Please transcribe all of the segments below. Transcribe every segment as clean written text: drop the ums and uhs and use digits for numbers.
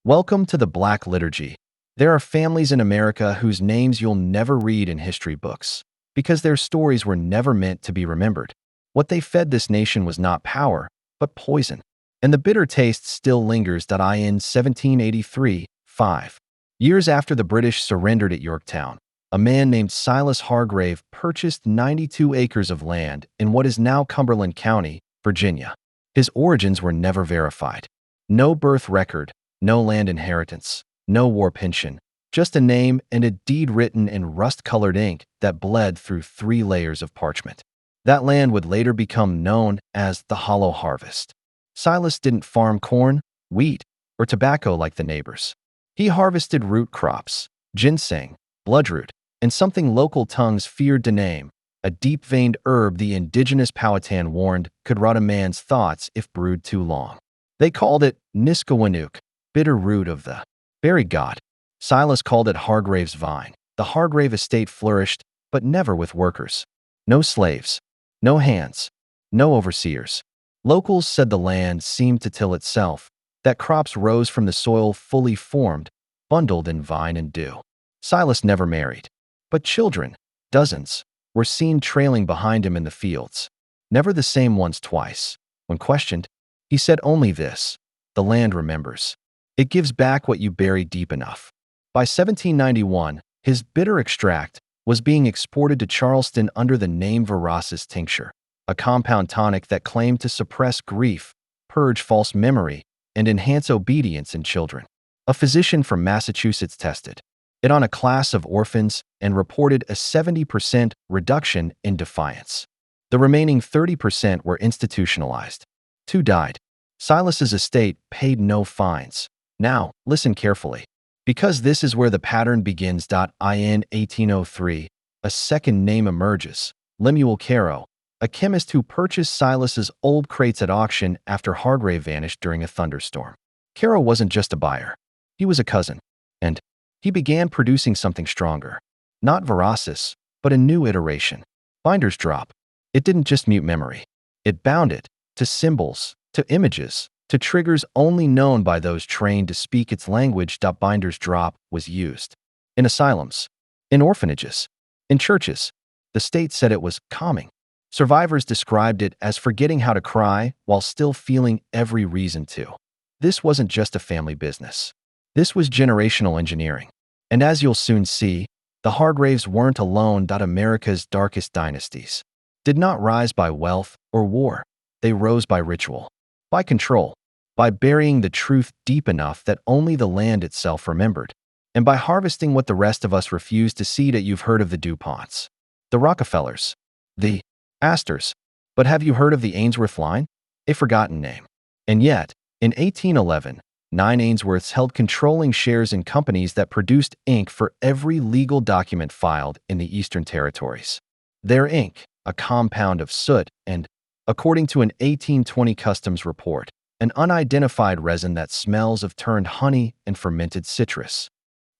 Welcome to the Black Liturgy. There are families in America whose names you'll never read in history books because their stories were never meant to be remembered. What they fed this nation was not power, but poison. And the bitter taste still lingers. In 1783, 5 years after the British surrendered at Yorktown, a man named Silas Hargrave purchased 92 acres of land in what is now Cumberland County, Virginia. His origins were never verified. No birth record, no land inheritance, no war pension, just a name and a deed written in rust-colored ink that bled through 3 layers of parchment. That land would later become known as the Hollow Harvest. Silas didn't farm corn, wheat, or tobacco like the neighbors. He harvested root crops, ginseng, bloodroot, and something local tongues feared to name, a deep-veined herb the indigenous Powhatan warned could rot a man's thoughts if brewed too long. They called it Niskawanook, bitter root of the berry god. Silas called it Hargrave's vine. The Hargrave estate flourished, but never with workers. No slaves, no hands, no overseers. Locals said the land seemed to till itself, that crops rose from the soil fully formed, bundled in vine and dew. Silas never married, but children, dozens, were seen trailing behind him in the fields. Never the same ones twice. When questioned, he said only this: the land remembers. It gives back what you bury deep enough. By 1791, his bitter extract was being exported to Charleston under the name Veracis tincture, a compound tonic that claimed to suppress grief, purge false memory, and enhance obedience in children. A physician from Massachusetts tested it on a class of orphans and reported a 70% reduction in defiance. The remaining 30% were institutionalized. 2 died. Silas's estate paid no fines. Now, listen carefully, because this is where the pattern begins. In 1803, a second name emerges: Lemuel Caro, a chemist who purchased Silas's old crates at auction after Hargrave vanished during a thunderstorm. Caro wasn't just a buyer. He was a cousin, and he began producing something stronger. Not Veracis, but a new iteration. Binder's drop. It didn't just mute memory. It bound it to symbols, to images, to triggers only known by those trained to speak its language. Binder's drop was used in asylums, in orphanages, in churches. The state said it was calming. Survivors described it as forgetting how to cry while still feeling every reason to. This wasn't just a family business. This was generational engineering. And as you'll soon see, the Hargraves weren't alone. America's darkest dynasties did not rise by wealth or war. They rose by ritual, by control, by burying the truth deep enough that only the land itself remembered, and by harvesting what the rest of us refused to see. That you've heard of the DuPonts, the Rockefellers, the Astors, but have you heard of the Ainsworth line? A forgotten name. And yet, in 1811, 9 Ainsworths held controlling shares in companies that produced ink for every legal document filed in the Eastern Territories. Their ink, a compound of soot and, according to an 1820 customs report, an unidentified resin that smells of turned honey and fermented citrus.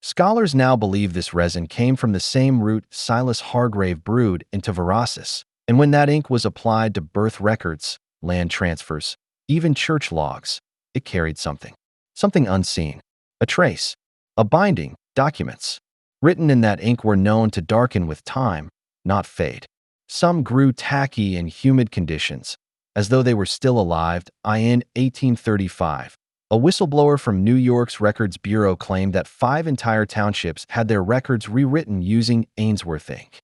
Scholars now believe this resin came from the same root Silas Hargrave brewed into Veracis, and when that ink was applied to birth records, land transfers, even church logs, it carried something unseen, a trace, a binding. Documents written in that ink were known to darken with time, not fade. Some grew tacky in humid conditions, as though they were still alive. In 1835, a whistleblower from New York's Records Bureau claimed that 5 entire townships had their records rewritten using Ainsworth ink.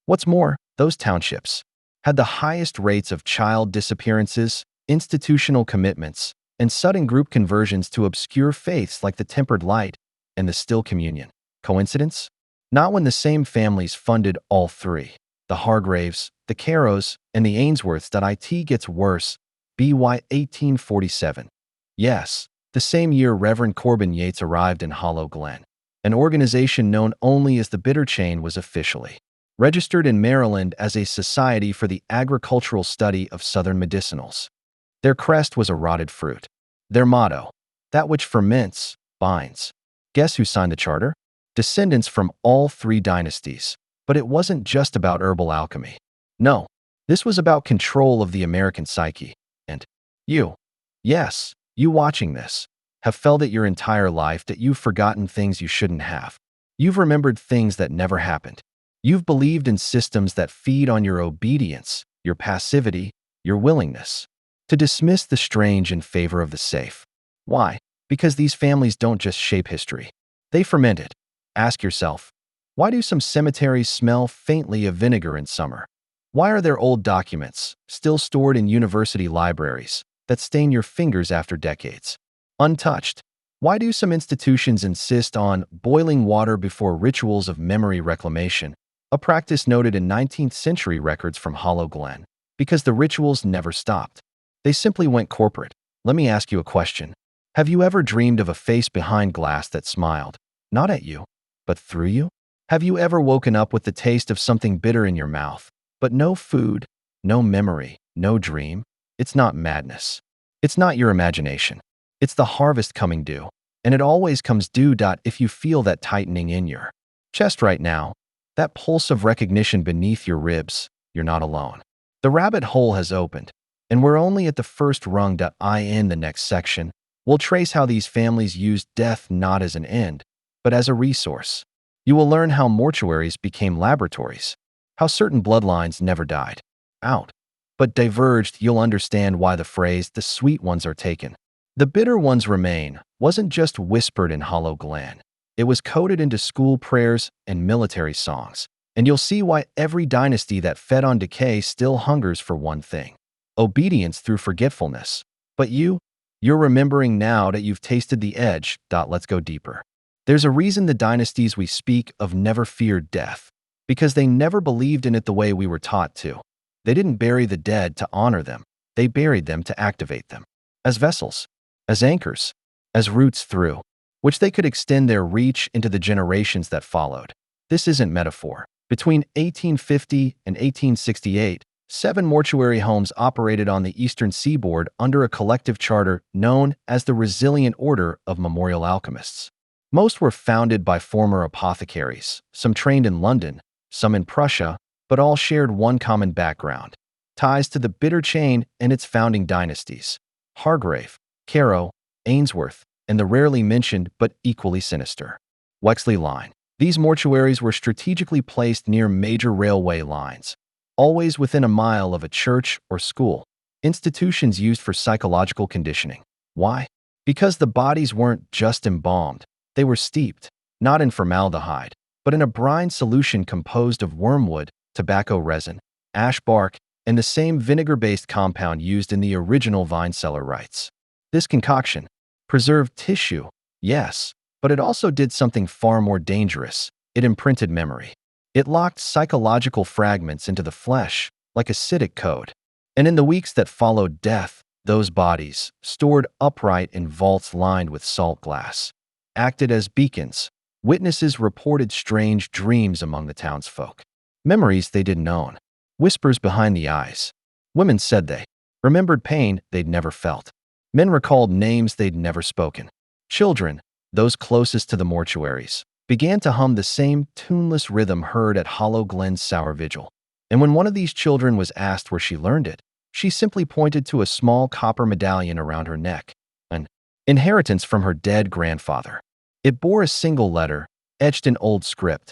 What's more, those townships had the highest rates of child disappearances, institutional commitments, and sudden group conversions to obscure faiths like the Tempered Light and the Still Communion. Coincidence? Not when the same families funded all 3. The Hargraves, the Caros, and the Ainsworths. It gets worse. BY 1847. Yes, the same year Reverend Corbin Yates arrived in Hollow Glen. An organization known only as the Bitter Chain was officially registered in Maryland as a Society for the Agricultural Study of Southern Medicinals. Their crest was a rotted fruit. Their motto: that which ferments, binds. Guess who signed the charter? Descendants from all 3 dynasties. But it wasn't just about herbal alchemy. No, this was about control of the American psyche. And you, yes, you watching this, have felt it your entire life that you've forgotten things you shouldn't have. You've remembered things that never happened. You've believed in systems that feed on your obedience, your passivity, your willingness to dismiss the strange in favor of the safe. Why? Because these families don't just shape history. They ferment it. Ask yourself, why do some cemeteries smell faintly of vinegar in summer? Why are there old documents, still stored in university libraries, that stain your fingers after decades, untouched? Why do some institutions insist on boiling water before rituals of memory reclamation, a practice noted in 19th century records from Hollow Glen? Because the rituals never stopped. They simply went corporate. Let me ask you a question. Have you ever dreamed of a face behind glass that smiled, not at you, but through you? Have you ever woken up with the taste of something bitter in your mouth, but no food, no memory, no dream? It's not madness. It's not your imagination. It's the harvest coming due, and it always comes due. If you feel that tightening in your chest right now, that pulse of recognition beneath your ribs, you're not alone. The rabbit hole has opened, and we're only at the first rung. In the next section, we'll trace how these families used death not as an end, but as a resource. You will learn how mortuaries became laboratories, how certain bloodlines never died out, but diverged. You'll understand why the phrase, "the sweet ones are taken, the bitter ones remain," wasn't just whispered in Hollow Glen. It was coded into school prayers and military songs. And you'll see why every dynasty that fed on decay still hungers for one thing: obedience through forgetfulness. But you're remembering now that you've tasted the edge. Let's go deeper. There's a reason the dynasties we speak of never feared death, because they never believed in it the way we were taught to. They didn't bury the dead to honor them. They buried them to activate them, as vessels, as anchors, as roots through which they could extend their reach into the generations that followed. This isn't metaphor. Between 1850 and 1868, 7 mortuary homes operated on the eastern seaboard under a collective charter known as the Resilient Order of Memorial Alchemists. Most were founded by former apothecaries, some trained in London, some in Prussia, but all shared one common background: ties to the bitter chain and its founding dynasties: Hargrave, Carow, Ainsworth, and the rarely mentioned but equally sinister Wexley line. These mortuaries were strategically placed near major railway lines, always within a mile of a church or school, institutions used for psychological conditioning. Why? Because the bodies weren't just embalmed. They were steeped, not in formaldehyde, but in a brine solution composed of wormwood, tobacco resin, ash bark, and the same vinegar-based compound used in the original vine cellar rites. This concoction preserved tissue, yes, but it also did something far more dangerous. It imprinted memory. It locked psychological fragments into the flesh, like acidic code. And in the weeks that followed death, those bodies, stored upright in vaults lined with salt glass, acted as beacons. Witnesses reported strange dreams among the townsfolk, memories they didn't own, whispers behind the eyes. Women said they remembered pain they'd never felt. Men recalled names they'd never spoken. Children, those closest to the mortuaries, began to hum the same tuneless rhythm heard at Hollow Glen's sour vigil. And when one of these children was asked where she learned it, she simply pointed to a small copper medallion around her neck, an inheritance from her dead grandfather. It bore a single letter, etched in old script: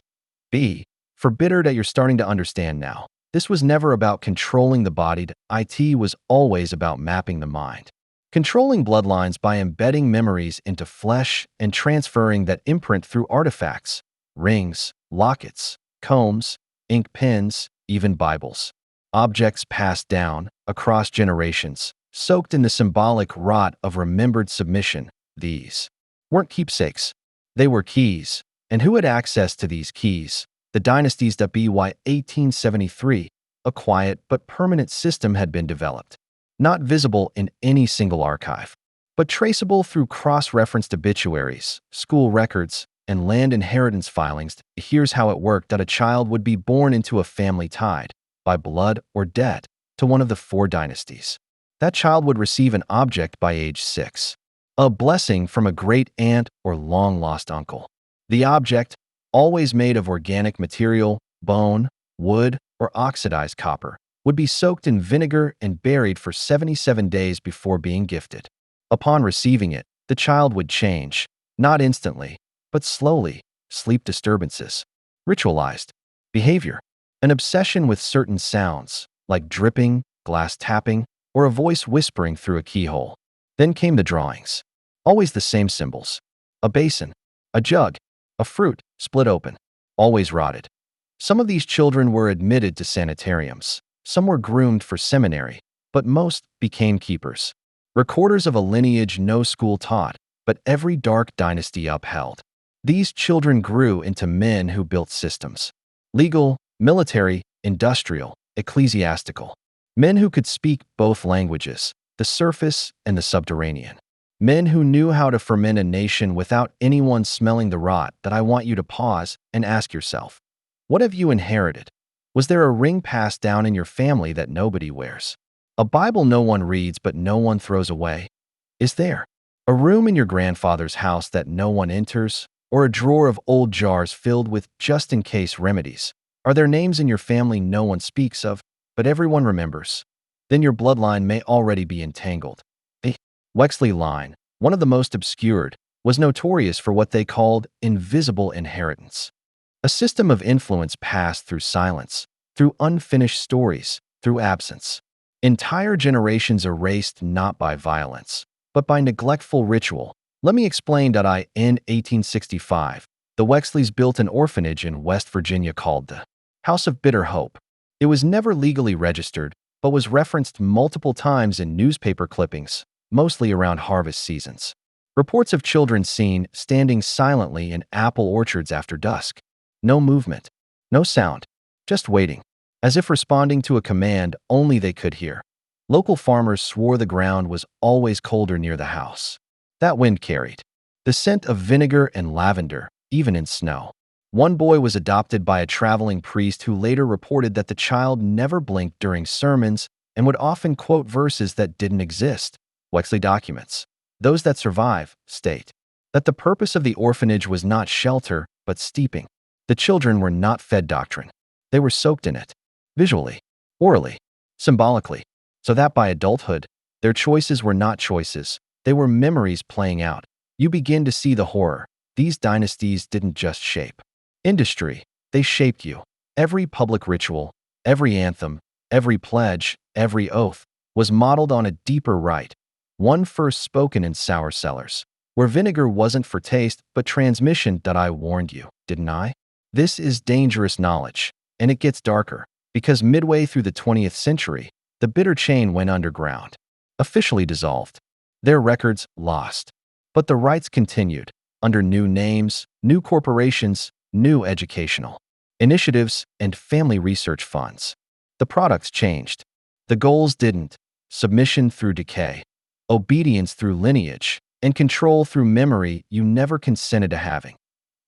B. For bitter. That you're starting to understand now. This was never about controlling the body. It was always about mapping the mind. Controlling bloodlines by embedding memories into flesh and transferring that imprint through artifacts: rings, lockets, combs, ink pens, even Bibles. Objects passed down across generations, soaked in the symbolic rot of remembered submission. These weren't keepsakes. They were keys. And who had access to these keys? The dynasties. By 1873, a quiet but permanent system had been developed. Not visible in any single archive, but traceable through cross-referenced obituaries, school records, and land inheritance filings. Here's how it worked: a child would be born into a family tied, by blood or debt, to one of the 4 dynasties. That child would receive an object by age 6, a blessing from a great-aunt or long-lost uncle. The object, always made of organic material, bone, wood, or oxidized copper, would be soaked in vinegar and buried for 77 days before being gifted. Upon receiving it, The child would change, not instantly, but slowly. Sleep disturbances, ritualized behavior, an obsession with certain sounds, like dripping, glass tapping, or a voice whispering through a keyhole. Then came the drawings. Always the same symbols. A basin, a jug, a fruit split open, always rotted. Some of these children were admitted to sanitariums. Some were groomed for seminary, but most became keepers. Recorders of a lineage no school taught, but every dark dynasty upheld. These children grew into men who built systems. Legal, military, industrial, ecclesiastical. Men who could speak both languages, the surface and the subterranean. Men who knew how to ferment a nation without anyone smelling the rot. That I want you to pause and ask yourself, what have you inherited? Was there a ring passed down in your family that nobody wears? A Bible no one reads but no one throws away? Is there a room in your grandfather's house that no one enters? Or a drawer of old jars filled with just-in-case remedies? Are there names in your family no one speaks of, but everyone remembers? Then your bloodline may already be entangled. The Wexley line, one of the most obscured, was notorious for what they called invisible inheritance. A system of influence passed through silence, through unfinished stories, through absence. Entire generations erased not by violence, but by neglectful ritual. Let me explain. In 1865, the Wexleys built an orphanage in West Virginia called the House of Bitter Hope. It was never legally registered, but was referenced multiple times in newspaper clippings, mostly around harvest seasons. Reports of children seen standing silently in apple orchards after dusk. No movement, no sound, just waiting, as if responding to a command only they could hear. Local farmers swore the ground was always colder near the house. That wind carried the scent of vinegar and lavender, even in snow. One boy was adopted by a traveling priest who later reported that the child never blinked during sermons and would often quote verses that didn't exist. Wexley documents, those that survive, state that the purpose of the orphanage was not shelter, but steeping. The children were not fed doctrine. They were soaked in it, visually, orally, symbolically, so that by adulthood, their choices were not choices. They were memories playing out. You begin to see the horror. These dynasties didn't just shape industry, they shaped you. Every public ritual, every anthem, every pledge, every oath was modeled on a deeper rite, one first spoken in sour cellars, where vinegar wasn't for taste but transmission. I warned you, didn't I? This is dangerous knowledge, and it gets darker, because midway through the 20th century, the bitter chain went underground, officially dissolved. Their records lost. But the rites continued, under new names, new corporations, new educational initiatives, and family research funds. The products changed. The goals didn't. Submission through decay, obedience through lineage, and control through memory you never consented to having.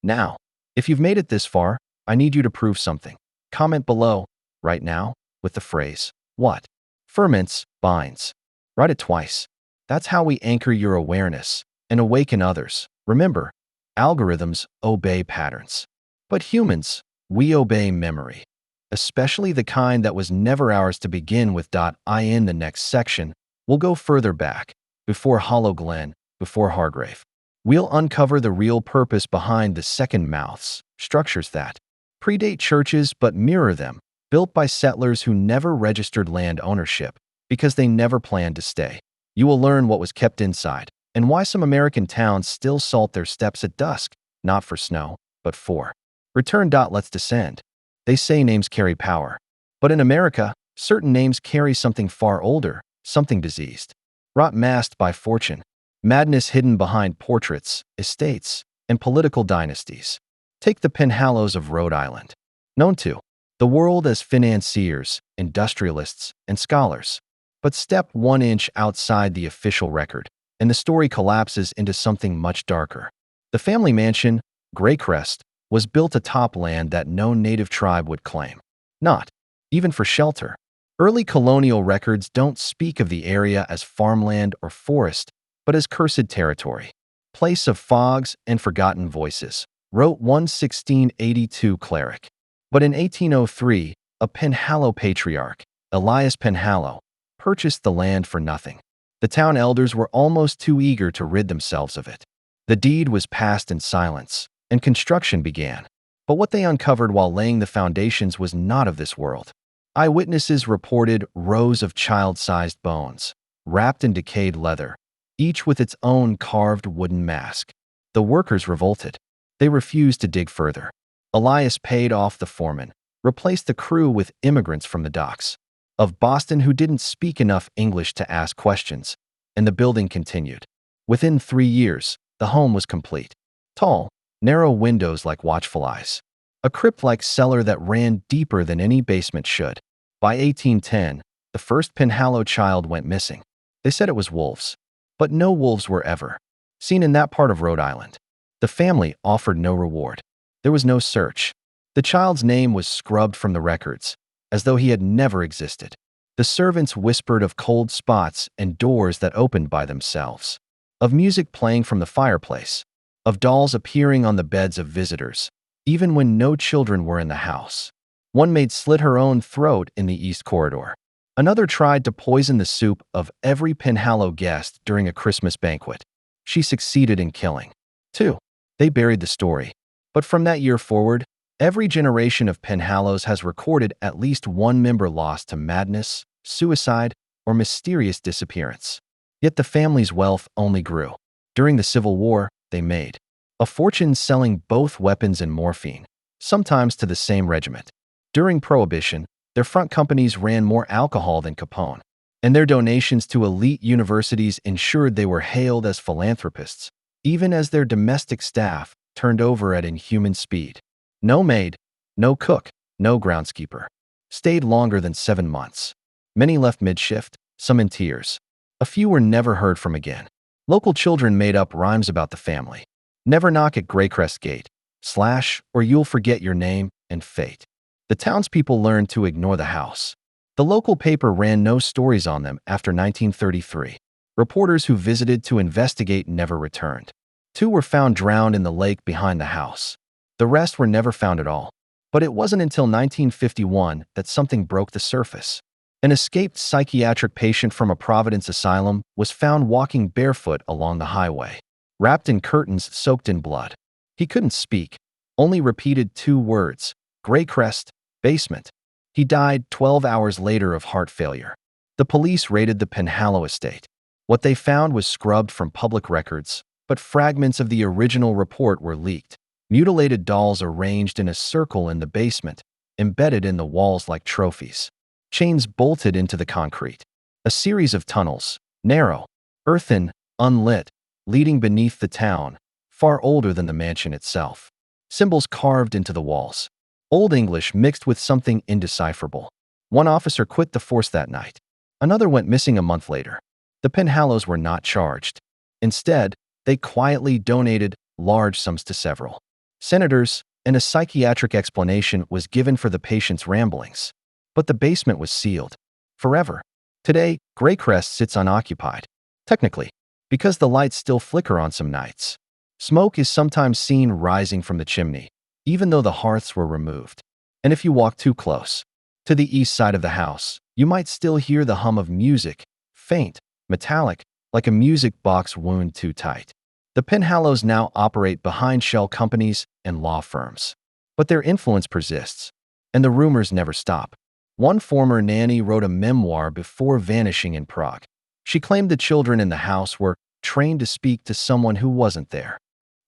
Now, if you've made it this far, I need you to prove something. Comment below, right now, with the phrase, what? Ferments, binds. Write it twice. That's how we anchor your awareness and awaken others. Remember, algorithms obey patterns. But humans, we obey memory, especially the kind that was never ours to begin with. In the next section, we'll go further back, before Hollow Glen, before Hargrave. We'll uncover the real purpose behind the second mouths, structures that predate churches but mirror them, built by settlers who never registered land ownership because they never planned to stay. You will learn what was kept inside and why some American towns still salt their steps at dusk, not for snow, but for return. Let's descend. They say names carry power, but in America, certain names carry something far older, something diseased, rot masked by fortune, madness hidden behind portraits, estates, and political dynasties. Take the Penhallows of Rhode Island, known to the world as financiers, industrialists, and scholars. But step 1 inch outside the official record, and the story collapses into something much darker. The family mansion, Graycrest, was built atop land that no native tribe would claim, not even for shelter. Early colonial records don't speak of the area as farmland or forest, but as cursed territory, place of fogs and forgotten voices, wrote one 1682 cleric. But in 1803, a Penhallow patriarch, Elias Penhallow, purchased the land for nothing. The town elders were almost too eager to rid themselves of it. The deed was passed in silence, and construction began. But what they uncovered while laying the foundations was not of this world. Eyewitnesses reported rows of child-sized bones, wrapped in decayed leather, each with its own carved wooden mask. The workers revolted. They refused to dig further. Elias paid off the foreman, replaced the crew with immigrants from the docks of Boston who didn't speak enough English to ask questions, and the building continued. Within 3 years, the home was complete. Tall, narrow windows like watchful eyes. A crypt-like cellar that ran deeper than any basement should. By 1810, the first Penhallow child went missing. They said it was wolves, but no wolves were ever seen in that part of Rhode Island. The family offered no reward. There was no search. The child's name was scrubbed from the records, as though he had never existed. The servants whispered of cold spots and doors that opened by themselves, of music playing from the fireplace, of dolls appearing on the beds of visitors, even when no children were in the house. One maid slit her own throat in the east corridor. Another tried to poison the soup of every Penhallow guest during a Christmas banquet. She succeeded in killing 2. They buried the story. But from that year forward, every generation of Penhallows has recorded at least one member lost to madness, suicide, or mysterious disappearance. Yet the family's wealth only grew. During the Civil War, they made a fortune selling both weapons and morphine, sometimes to the same regiment. During Prohibition, their front companies ran more alcohol than Capone, and their donations to elite universities ensured they were hailed as philanthropists, even as their domestic staff turned over at inhuman speed. No maid, no cook, no groundskeeper stayed longer than 7 months. Many left mid-shift, some in tears. A few were never heard from again. Local children made up rhymes about the family. Never knock at Greycrest Gate, / or you'll forget your name and fate. The townspeople learned to ignore the house. The local paper ran no stories on them after 1933. Reporters who visited to investigate never returned. 2 were found drowned in the lake behind the house. The rest were never found at all. But it wasn't until 1951 that something broke the surface. An escaped psychiatric patient from a Providence asylum was found walking barefoot along the highway, wrapped in curtains soaked in blood. He couldn't speak, only repeated 2 words, Greycrest, basement. He died 12 hours later of heart failure. The police raided the Penhallow estate. What they found was scrubbed from public records, but fragments of the original report were leaked. Mutilated dolls arranged in a circle in the basement, embedded in the walls like trophies. Chains bolted into the concrete. A series of tunnels, narrow, earthen, unlit, leading beneath the town, far older than the mansion itself. Symbols carved into the walls. Old English mixed with something indecipherable. One officer quit the force that night. Another went missing a month later. The Penhallows were not charged. Instead, they quietly donated large sums to several senators, and a psychiatric explanation was given for the patient's ramblings. But the basement was sealed forever. Today, Greycrest sits unoccupied, technically, because the lights still flicker on some nights. Smoke is sometimes seen rising from the chimney, even though the hearths were removed. And if you walk too close to the east side of the house, you might still hear the hum of music, faint, metallic, like a music box wound too tight. The Penhallows now operate behind shell companies and law firms. But their influence persists, and the rumors never stop. One former nanny wrote a memoir before vanishing in Prague. She claimed the children in the house were trained to speak to someone who wasn't there.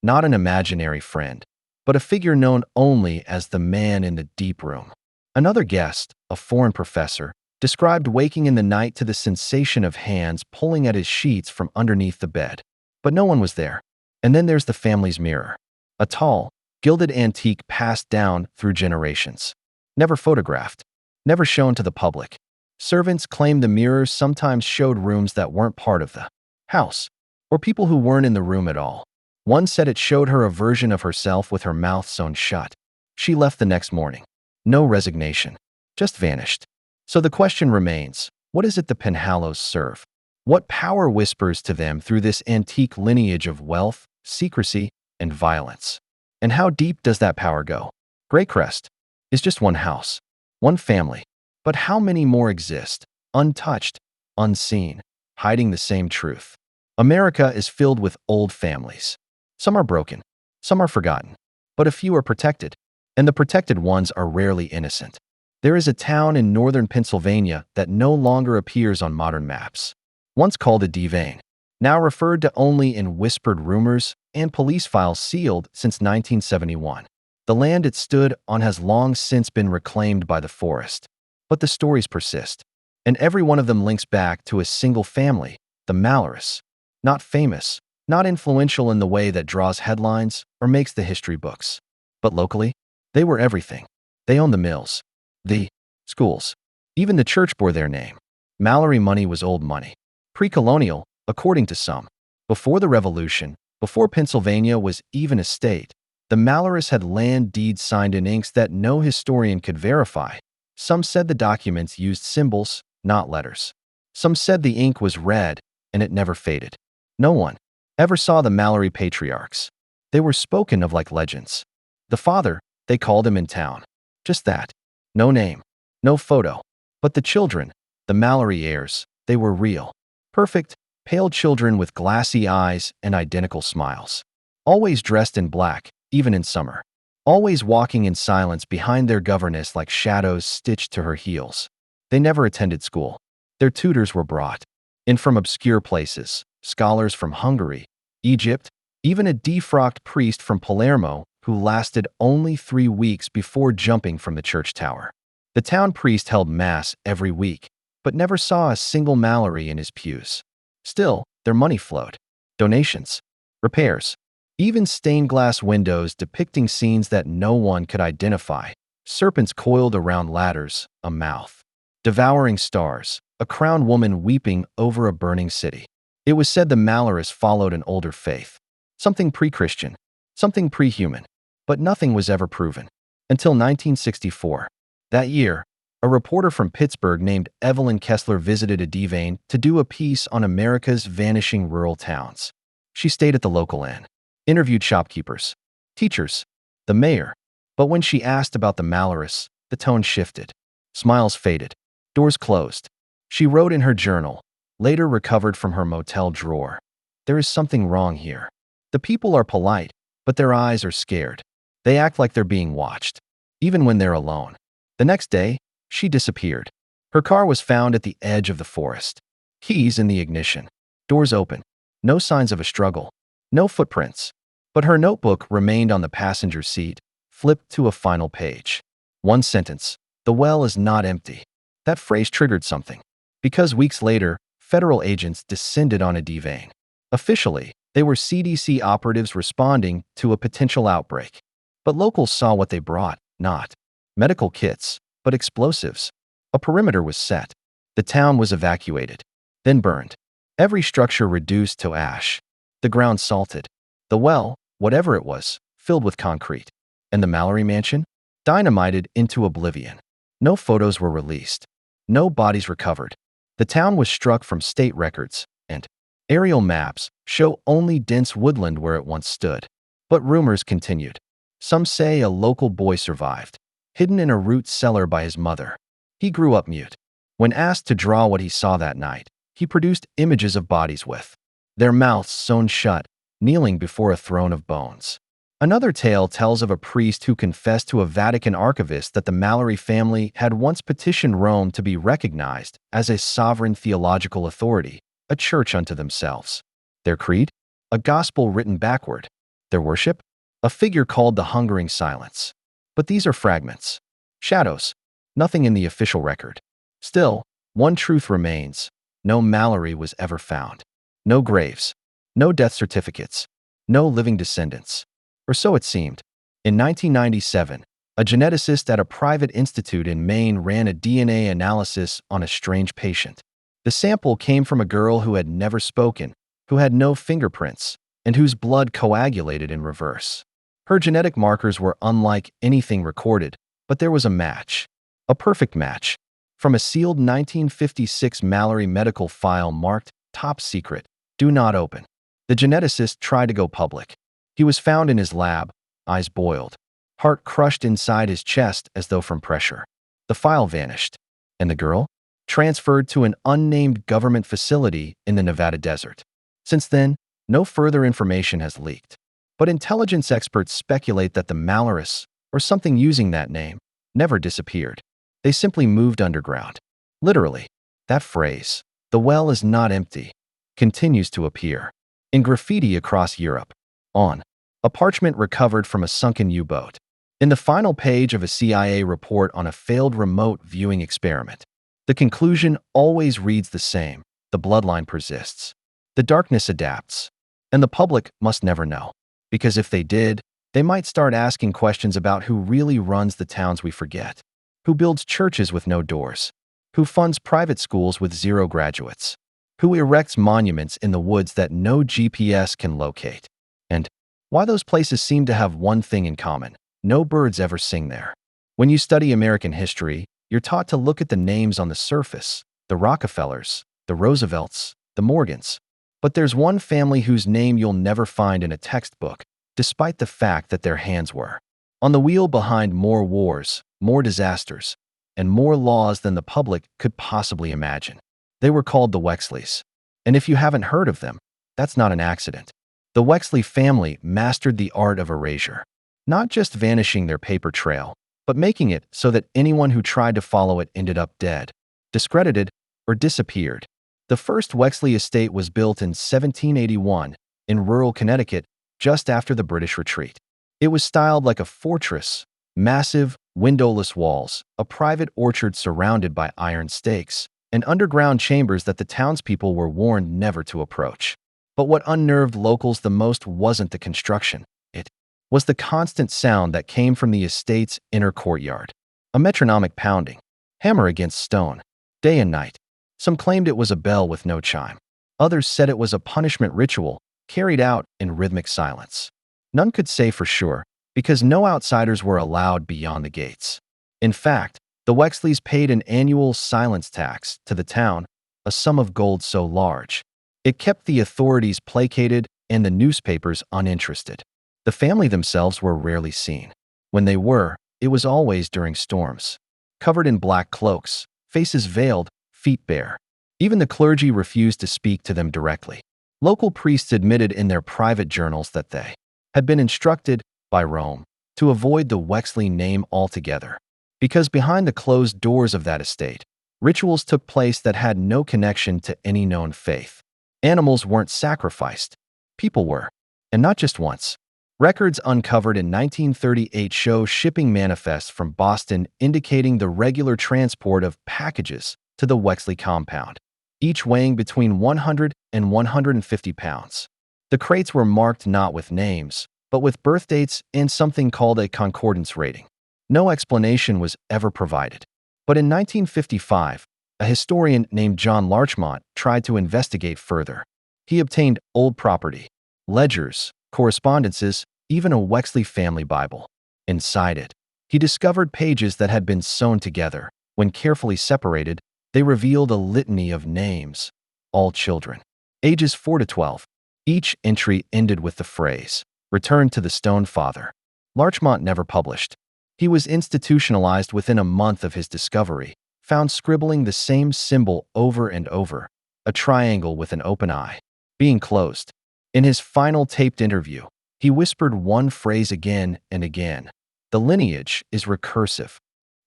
Not an imaginary friend, but a figure known only as the man in the deep room. Another guest, a foreign professor, described waking in the night to the sensation of hands pulling at his sheets from underneath the bed. But no one was there. And then there's the family's mirror. A tall, gilded antique passed down through generations. Never photographed. Never shown to the public. Servants claimed the mirror sometimes showed rooms that weren't part of the house, or people who weren't in the room at all. One said it showed her a version of herself with her mouth sewn shut. She left the next morning. No resignation. Just vanished. So the question remains, what is it the Penhallows serve? What power whispers to them through this antique lineage of wealth, secrecy, and violence? And how deep does that power go? Greycrest is just one house, one family. But how many more exist, untouched, unseen, hiding the same truth. America is filled with old families. Some are broken, some are forgotten, but a few are protected, and the protected ones are rarely innocent. There is a town in northern Pennsylvania that no longer appears on modern maps. Once called a Devane, now referred to only in whispered rumors and police files sealed since 1971. The land it stood on has long since been reclaimed by the forest. But the stories persist, and every one of them links back to a single family, the Malloris. Not famous, not influential in the way that draws headlines or makes the history books. But locally, they were everything. They owned the mills, the schools. Even the church bore their name. Mallory money was old money. Pre-colonial, according to some. Before the Revolution, before Pennsylvania was even a state, the Malloris had land deeds signed in inks that no historian could verify. Some said the documents used symbols, not letters. Some said the ink was red, and it never faded. No one ever saw the Mallory patriarchs. They were spoken of like legends. The father, they called him in town. Just that. No name, no photo. But the children, the Mallory heirs, they were real. Perfect, pale children with glassy eyes and identical smiles. Always dressed in black, even in summer. Always walking in silence behind their governess like shadows stitched to her heels. They never attended school. Their tutors were brought in from obscure places, scholars from Hungary, Egypt, even a defrocked priest from Palermo who lasted only 3 weeks before jumping from the church tower. The town priest held mass every week, but never saw a single Mallory in his pews. Still, their money flowed. Donations, repairs, even stained glass windows depicting scenes that no one could identify. Serpents coiled around ladders, a mouth devouring stars, a crowned woman weeping over a burning city. It was said the Malloris followed an older faith, something pre-Christian, something pre-human, but nothing was ever proven. Until 1964. That year, a reporter from Pittsburgh named Evelyn Kessler visited a Devane to do a piece on America's vanishing rural towns. She stayed at the local inn, interviewed shopkeepers, teachers, the mayor, but when she asked about the Malloris, the tone shifted. Smiles faded, doors closed. She wrote in her journal, later recovered from her motel drawer, "There is something wrong here. The people are polite, but their eyes are scared. They act like they're being watched, even when they're alone." The next day, she disappeared. Her car was found at the edge of the forest. Keys in the ignition. Doors open. No signs of a struggle. No footprints. But her notebook remained on the passenger seat, flipped to a final page. One sentence. "The well is not empty." That phrase triggered something. Because weeks later, federal agents descended on a Devane. Officially, they were CDC operatives responding to a potential outbreak. But locals saw what they brought, not medical kits, but explosives. A perimeter was set. The town was evacuated, then burned. Every structure reduced to ash. The ground salted. The well, whatever it was, filled with concrete. And the Mallory mansion? Dynamited into oblivion. No photos were released. No bodies recovered. The town was struck from state records, and aerial maps show only dense woodland where it once stood. But rumors continued. Some say a local boy survived, hidden in a root cellar by his mother. He grew up mute. When asked to draw what he saw that night, he produced images of bodies with their mouths sewn shut, kneeling before a throne of bones. Another tale tells of a priest who confessed to a Vatican archivist that the Mallory family had once petitioned Rome to be recognized as a sovereign theological authority, a church unto themselves. Their creed? A gospel written backward. Their worship? A figure called the Hungering Silence. But these are fragments. Shadows. Nothing in the official record. Still, one truth remains. No Mallory was ever found. No graves. No death certificates. No living descendants. Or so it seemed. In 1997, a geneticist at a private institute in Maine ran a DNA analysis on a strange patient. The sample came from a girl who had never spoken, who had no fingerprints, and whose blood coagulated in reverse. Her genetic markers were unlike anything recorded, but there was a match. A perfect match. From a sealed 1956 Mallory medical file marked "Top Secret, Do Not Open." The geneticist tried to go public. He was found in his lab, eyes boiled, heart crushed inside his chest as though from pressure. The file vanished. And the girl? transferred to an unnamed government facility in the Nevada desert. Since then, no further information has leaked. But intelligence experts speculate that the Malorus, or something using that name, never disappeared. They simply moved underground. Literally, that phrase, "the well is not empty," continues to appear in graffiti across Europe. On a parchment recovered from a sunken U-boat. In the final page of a CIA report on a failed remote viewing experiment. The conclusion always reads the same: the bloodline persists. The darkness adapts. And the public must never know. Because if they did, they might start asking questions about who really runs the towns we forget. Who builds churches with no doors? Who funds private schools with 0 graduates? Who erects monuments in the woods that no GPS can locate? And why those places seem to have one thing in common: no birds ever sing there. When you study American history, you're taught to look at the names on the surface: the Rockefellers, the Roosevelts, the Morgans. But there's one family whose name you'll never find in a textbook, despite the fact that their hands were on the wheel behind more wars, more disasters, and more laws than the public could possibly imagine. They were called the Wexleys. And if you haven't heard of them, that's not an accident. The Wexley family mastered the art of erasure, not just vanishing their paper trail, but making it so that anyone who tried to follow it ended up dead, discredited, or disappeared. The first Wexley estate was built in 1781 in rural Connecticut, just after the British retreat. It was styled like a fortress: massive, windowless walls, a private orchard surrounded by iron stakes, and underground chambers that the townspeople were warned never to approach. But what unnerved locals the most wasn't the construction. It was the constant sound that came from the estate's inner courtyard. A metronomic pounding, hammer against stone, day and night. Some claimed it was a bell with no chime. Others said it was a punishment ritual carried out in rhythmic silence. None could say for sure, because no outsiders were allowed beyond the gates. In fact, the Wexleys paid an annual silence tax to the town, a sum of gold so large it kept the authorities placated and the newspapers uninterested. The family themselves were rarely seen. When they were, it was always during storms. Covered in black cloaks, faces veiled, feet bare. Even the clergy refused to speak to them directly. Local priests admitted in their private journals that they had been instructed by Rome to avoid the Wexley name altogether, because behind the closed doors of that estate, rituals took place that had no connection to any known faith. Animals weren't sacrificed. People were. And not just once. Records uncovered in 1938 show shipping manifests from Boston indicating the regular transport of packages to the Wexley compound, each weighing between 100 and 150 pounds. The crates were marked not with names, but with birth dates and something called a concordance rating. No explanation was ever provided. But in 1955, a historian named John Larchmont tried to investigate further. He obtained old property, ledgers, correspondences, even a Wexley family Bible. Inside it, he discovered pages that had been sewn together. When carefully separated, they revealed a litany of names, all children, ages 4 to 12. Each entry ended with the phrase, "Return to the Stone Father." Larchmont never published. He was institutionalized within a month of his discovery, found scribbling the same symbol over and over, a triangle with an open eye, being closed. In his final taped interview, he whispered one phrase again and again. The lineage is recursive.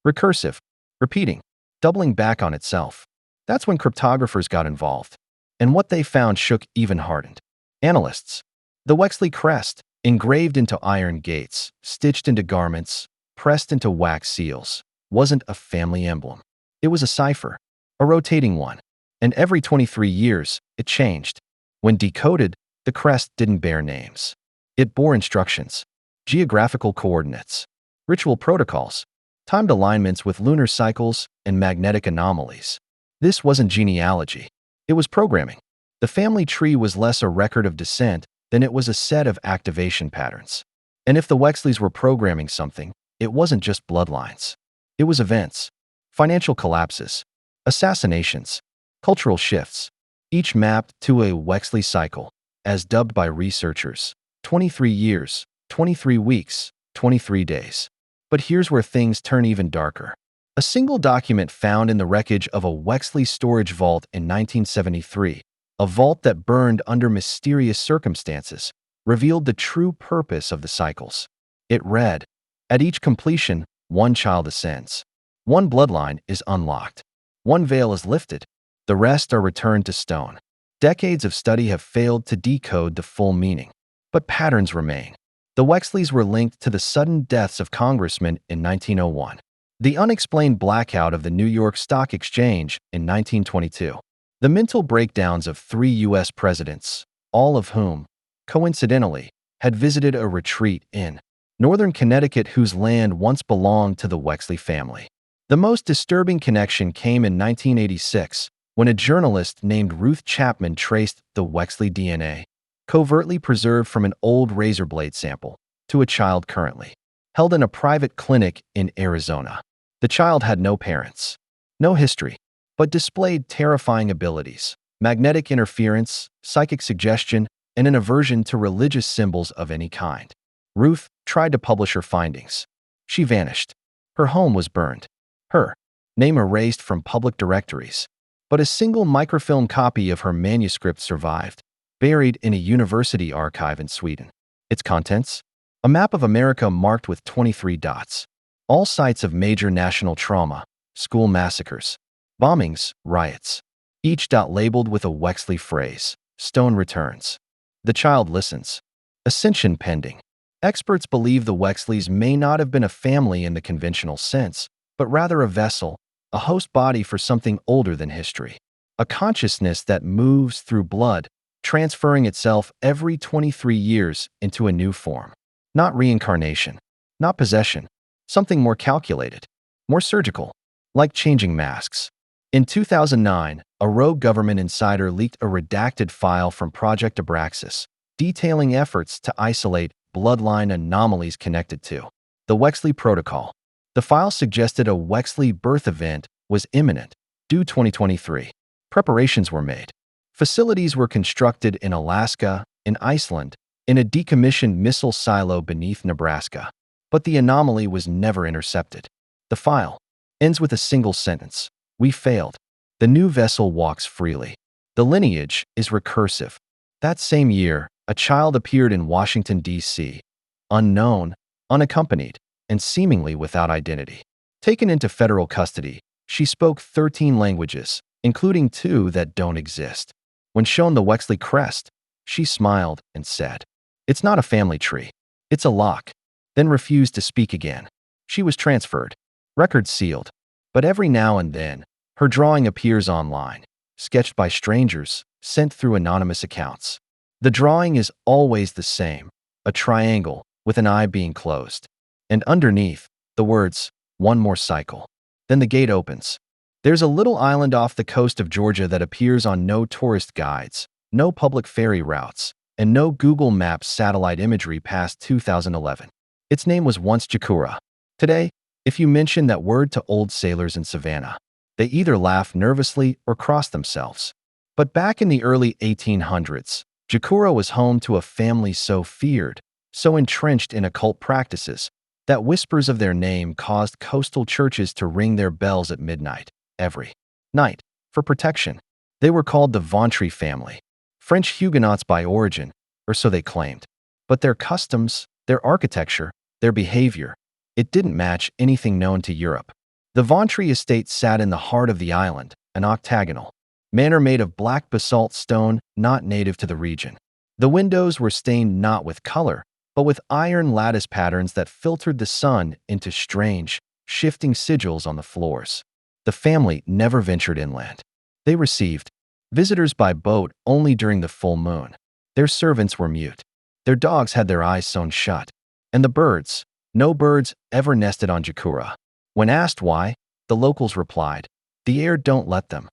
Recursive, repeating, doubling back on itself. That's when cryptographers got involved. And what they found shook even hardened analysts. The Wexley crest, engraved into iron gates, stitched into garments, pressed into wax seals, wasn't a family emblem. It was a cipher, a rotating one. And every 23 years, it changed. When decoded, the crest didn't bear names. It bore instructions, geographical coordinates, ritual protocols, timed alignments with lunar cycles and magnetic anomalies. This wasn't genealogy. It was programming. The family tree was less a record of descent than it was a set of activation patterns. And if the Wexleys were programming something, it wasn't just bloodlines. It was events, financial collapses, assassinations, cultural shifts, each mapped to a Wexley cycle, as dubbed by researchers: 23 years, 23 weeks, 23 days. But here's where things turn even darker. A single document found in the wreckage of a Wexley storage vault in 1973, a vault that burned under mysterious circumstances, revealed the true purpose of the cycles. It read, "At each completion, one child ascends. One bloodline is unlocked. One veil is lifted. The rest are returned to stone." Decades of study have failed to decode the full meaning, but patterns remain. The Wexleys were linked to the sudden deaths of congressmen in 1901, the unexplained blackout of the New York Stock Exchange in 1922, the mental breakdowns of 3 U.S. presidents, all of whom, coincidentally, had visited a retreat in northern Connecticut whose land once belonged to the Wexley family. The most disturbing connection came in 1986, when a journalist named Ruth Chapman traced the Wexley DNA, covertly preserved from an old razor blade sample, to a child currently held in a private clinic in Arizona. The child had no parents, no history, but displayed terrifying abilities: magnetic interference, psychic suggestion, and an aversion to religious symbols of any kind. Ruth tried to publish her findings. She vanished. Her home was burned. Her name erased from public directories. But a single microfilm copy of her manuscript survived, buried in a university archive in Sweden. Its contents? A map of America marked with 23 dots. All sites of major national trauma, school massacres, bombings, riots. Each dot labeled with a Wexley phrase: "Stone returns." The child listens. Ascension pending. Experts believe the Wexleys may not have been a family in the conventional sense, but rather a vessel, a host body for something older than history. A consciousness that moves through blood, transferring itself every 23 years into a new form. Not reincarnation, not possession, something more calculated, more surgical, like changing masks. In 2009, a rogue government insider leaked a redacted file from Project Abraxas, detailing efforts to isolate bloodline anomalies connected to the Wexley Protocol. The file suggested a Wexley birth event was imminent, due 2023. Preparations were made. Facilities were constructed in Alaska, in Iceland, in a decommissioned missile silo beneath Nebraska. But the anomaly was never intercepted. The file ends with a single sentence: "We failed. The new vessel walks freely." The lineage is recursive. That same year, a child appeared in Washington, D.C., unknown, unaccompanied, and seemingly without identity. Taken into federal custody, she spoke 13 languages, including 2 that don't exist. When shown the Wexley crest, she smiled and said, "It's not a family tree. It's a lock," then refused to speak again. She was transferred, record sealed. But every now and then, her drawing appears online, sketched by strangers, sent through anonymous accounts. The drawing is always the same: a triangle with an eye being closed. And underneath, the words, "One more cycle." Then the gate opens. There's a little island off the coast of Georgia that appears on no tourist guides, no public ferry routes, and no Google Maps satellite imagery past 2011. Its name was once Jacura. Today, if you mention that word to old sailors in Savannah, they either laugh nervously or cross themselves. But back in the early 1800s, Jacura was home to a family so feared, so entrenched in occult practices, that whispers of their name caused coastal churches to ring their bells at midnight, every night, for protection. They were called the Vauntry family, French Huguenots by origin, or so they claimed. But their customs, their architecture, their behavior, it didn't match anything known to Europe. The Vauntry estate sat in the heart of the island, an octagonal manor made of black basalt stone not native to the region. The windows were stained not with color, but with iron lattice patterns that filtered the sun into strange, shifting sigils on the floors. The family never ventured inland. They received visitors by boat only during the full moon. Their servants were mute. Their dogs had their eyes sewn shut. And the birds, no birds ever nested on Jacura. When asked why, the locals replied, "The air don't let them."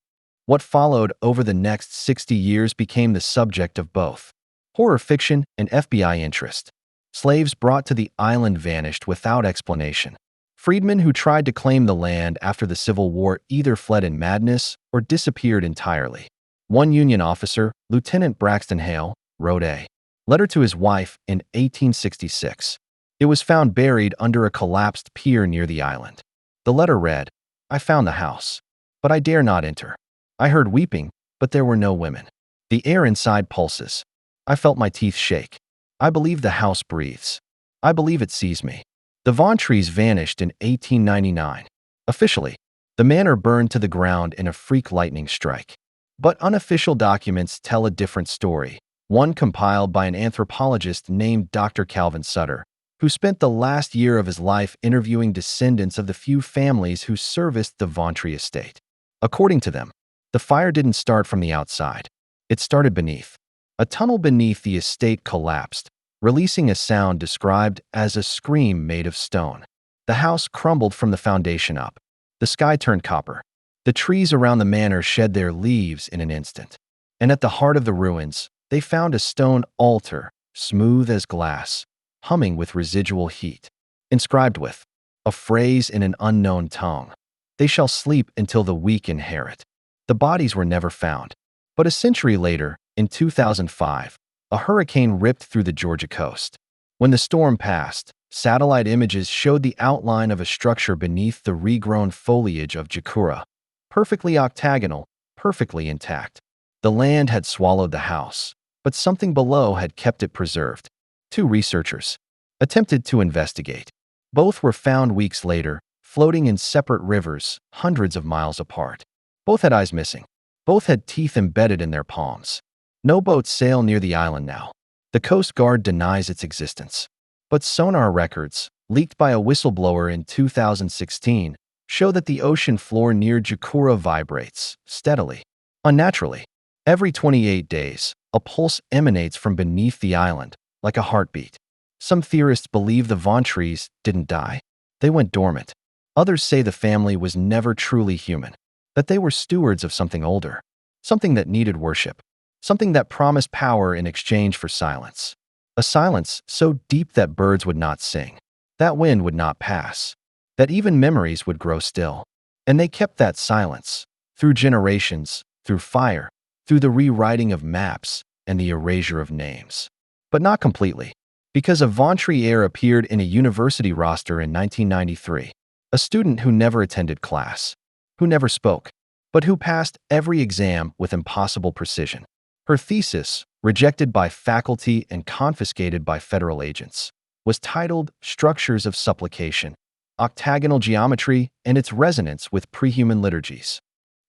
What followed over the next 60 years became the subject of both horror fiction and FBI interest. Slaves brought to the island vanished without explanation. Freedmen who tried to claim the land after the Civil War either fled in madness or disappeared entirely. One Union officer, Lieutenant Braxton Hale, wrote a letter to his wife in 1866. It was found buried under a collapsed pier near the island. The letter read, I found the house, but I dare not enter. I heard weeping, but there were no women. The air inside pulses. I felt my teeth shake. I believe the house breathes. I believe it sees me. The Vauntries vanished in 1899. Officially, the manor burned to the ground in a freak lightning strike. But unofficial documents tell a different story, one compiled by an anthropologist named Dr. Calvin Sutter, who spent the last year of his life interviewing descendants of the few families who serviced the Vauntry estate. According to them, the fire didn't start from the outside. It started beneath. A tunnel beneath the estate collapsed, releasing a sound described as a scream made of stone. The house crumbled from the foundation up. The sky turned copper. The trees around the manor shed their leaves in an instant. And at the heart of the ruins, they found a stone altar, smooth as glass, humming with residual heat, inscribed with a phrase in an unknown tongue. They shall sleep until the weak inherit. The bodies were never found. But a century later, in 2005, a hurricane ripped through the Georgia coast. When the storm passed, satellite images showed the outline of a structure beneath the regrown foliage of Jacura, perfectly octagonal, perfectly intact. The land had swallowed the house, but something below had kept it preserved. Two researchers attempted to investigate. Both were found weeks later, floating in separate rivers, hundreds of miles apart. Both had eyes missing. Both had teeth embedded in their palms. No boats sail near the island now. The Coast Guard denies its existence. But sonar records, leaked by a whistleblower in 2016, show that the ocean floor near Jacura vibrates steadily, unnaturally. Every 28 days, a pulse emanates from beneath the island, like a heartbeat. Some theorists believe the Vauntries didn't die. They went dormant. Others say the family was never truly human, that they were stewards of something older, something that needed worship, something that promised power in exchange for silence. A silence so deep that birds would not sing, that wind would not pass, that even memories would grow still. And they kept that silence, through generations, through fire, through the rewriting of maps and the erasure of names. But not completely, because a Vauntry heir appeared in a university roster in 1993, a student who never attended class, who never spoke, but who passed every exam with impossible precision. Her thesis, rejected by faculty and confiscated by federal agents, was titled Structures of Supplication, Octagonal Geometry and its Resonance with Prehuman Liturgies.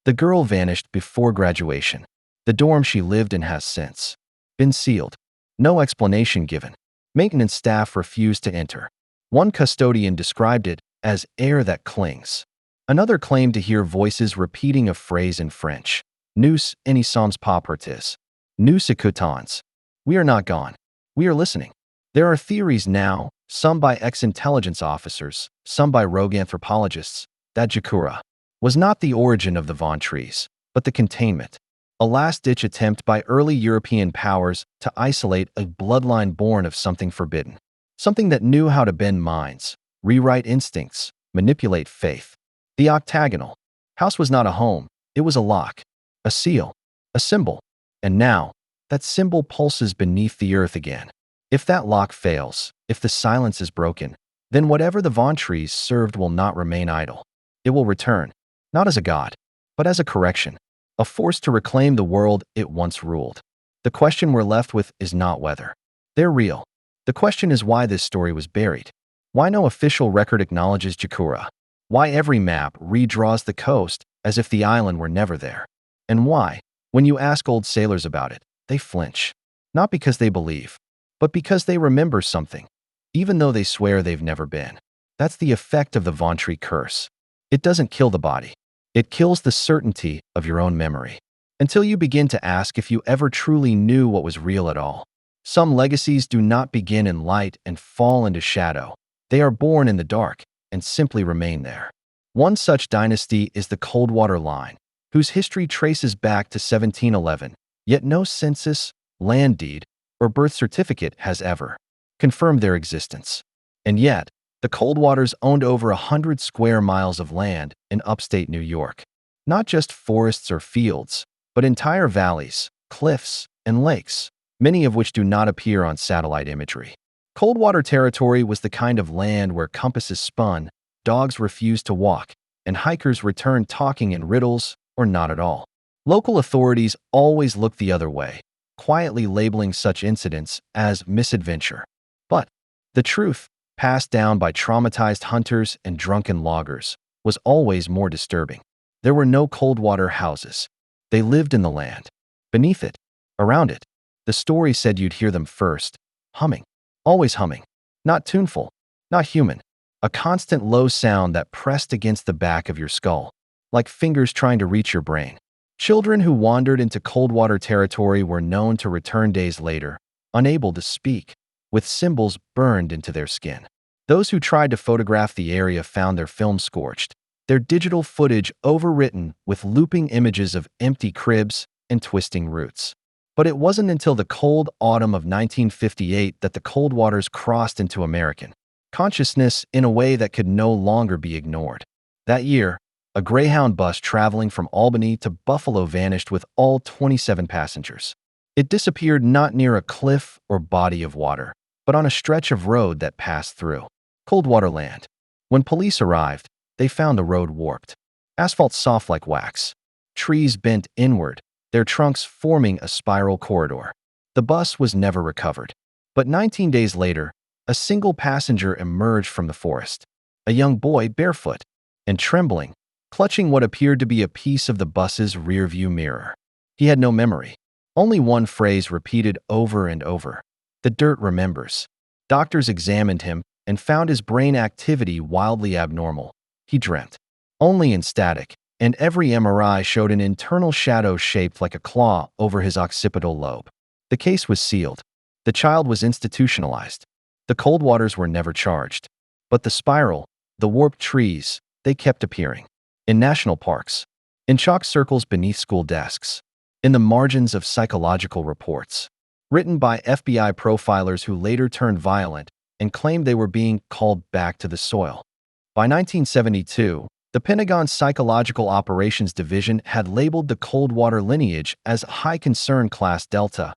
The girl vanished before graduation. The dorm she lived in has since been sealed. No explanation given. Maintenance staff refused to enter. One custodian described it as air that clings. Another claimed to hear voices repeating a phrase in French. Nous ne sommes pas partis. Nous écoutons. We are not gone. We are listening. There are theories now, some by ex-intelligence officers, some by rogue anthropologists, that Jacura was not the origin of the Vauntries, but the containment. A last-ditch attempt by early European powers to isolate a bloodline born of something forbidden. Something that knew how to bend minds, rewrite instincts, manipulate faith. The octagonal house was not a home, it was a lock, a seal, a symbol. And now, that symbol pulses beneath the earth again. If that lock fails, if the silence is broken, then whatever the Vauntries served will not remain idle. It will return, not as a god, but as a correction, a force to reclaim the world it once ruled. The question we're left with is not whether they're real. The question is why this story was buried. Why no official record acknowledges Jacura? Why every map redraws the coast as if the island were never there? And why, when you ask old sailors about it, they flinch. Not because they believe, but because they remember something, even though they swear they've never been. That's the effect of the Vauntry curse. It doesn't kill the body. It kills the certainty of your own memory, until you begin to ask if you ever truly knew what was real at all. Some legacies do not begin in light and fall into shadow. They are born in the dark and simply remain there. One such dynasty is the Coldwater line, whose history traces back to 1711, yet no census, land deed, or birth certificate has ever confirmed their existence. And yet, the Coldwaters owned over 100 square miles of land in upstate New York. Not just forests or fields, but entire valleys, cliffs, and lakes, many of which do not appear on satellite imagery. Coldwater territory was the kind of land where compasses spun, dogs refused to walk, and hikers returned talking in riddles or not at all. Local authorities always looked the other way, quietly labeling such incidents as misadventure. But the truth, passed down by traumatized hunters and drunken loggers, was always more disturbing. There were no cold water houses. They lived in the land, beneath it, around it. The story said you'd hear them first, humming, always humming, not tuneful, not human, a constant low sound that pressed against the back of your skull, like fingers trying to reach your brain. Children who wandered into cold water territory were known to return days later, unable to speak, with symbols burned into their skin. Those who tried to photograph the area found their film scorched, their digital footage overwritten with looping images of empty cribs and twisting roots. But it wasn't until the cold autumn of 1958 that the cold waters crossed into American consciousness in a way that could no longer be ignored. That year, a Greyhound bus traveling from Albany to Buffalo vanished with all 27 passengers. It disappeared not near a cliff or body of water, but on a stretch of road that passed through Coldwater Land. When police arrived, they found the road warped, asphalt soft like wax, trees bent inward, their trunks forming a spiral corridor. The bus was never recovered. But 19 days later, a single passenger emerged from the forest, a young boy barefoot and trembling, clutching what appeared to be a piece of the bus's rearview mirror. He had no memory, only one phrase repeated over and over: "The dirt remembers." Doctors examined him and found his brain activity wildly abnormal. He dreamt only in static, and every MRI showed an internal shadow shaped like a claw over his occipital lobe. The case was sealed. The child was institutionalized. The cold waters were never charged. But the spiral, the warped trees, they kept appearing. In national parks, in chalk circles beneath school desks, in the margins of psychological reports, written by FBI profilers who later turned violent and claimed they were being called back to the soil. By 1972, the Pentagon's Psychological Operations Division had labeled the Coldwater lineage as High Concern Class Delta,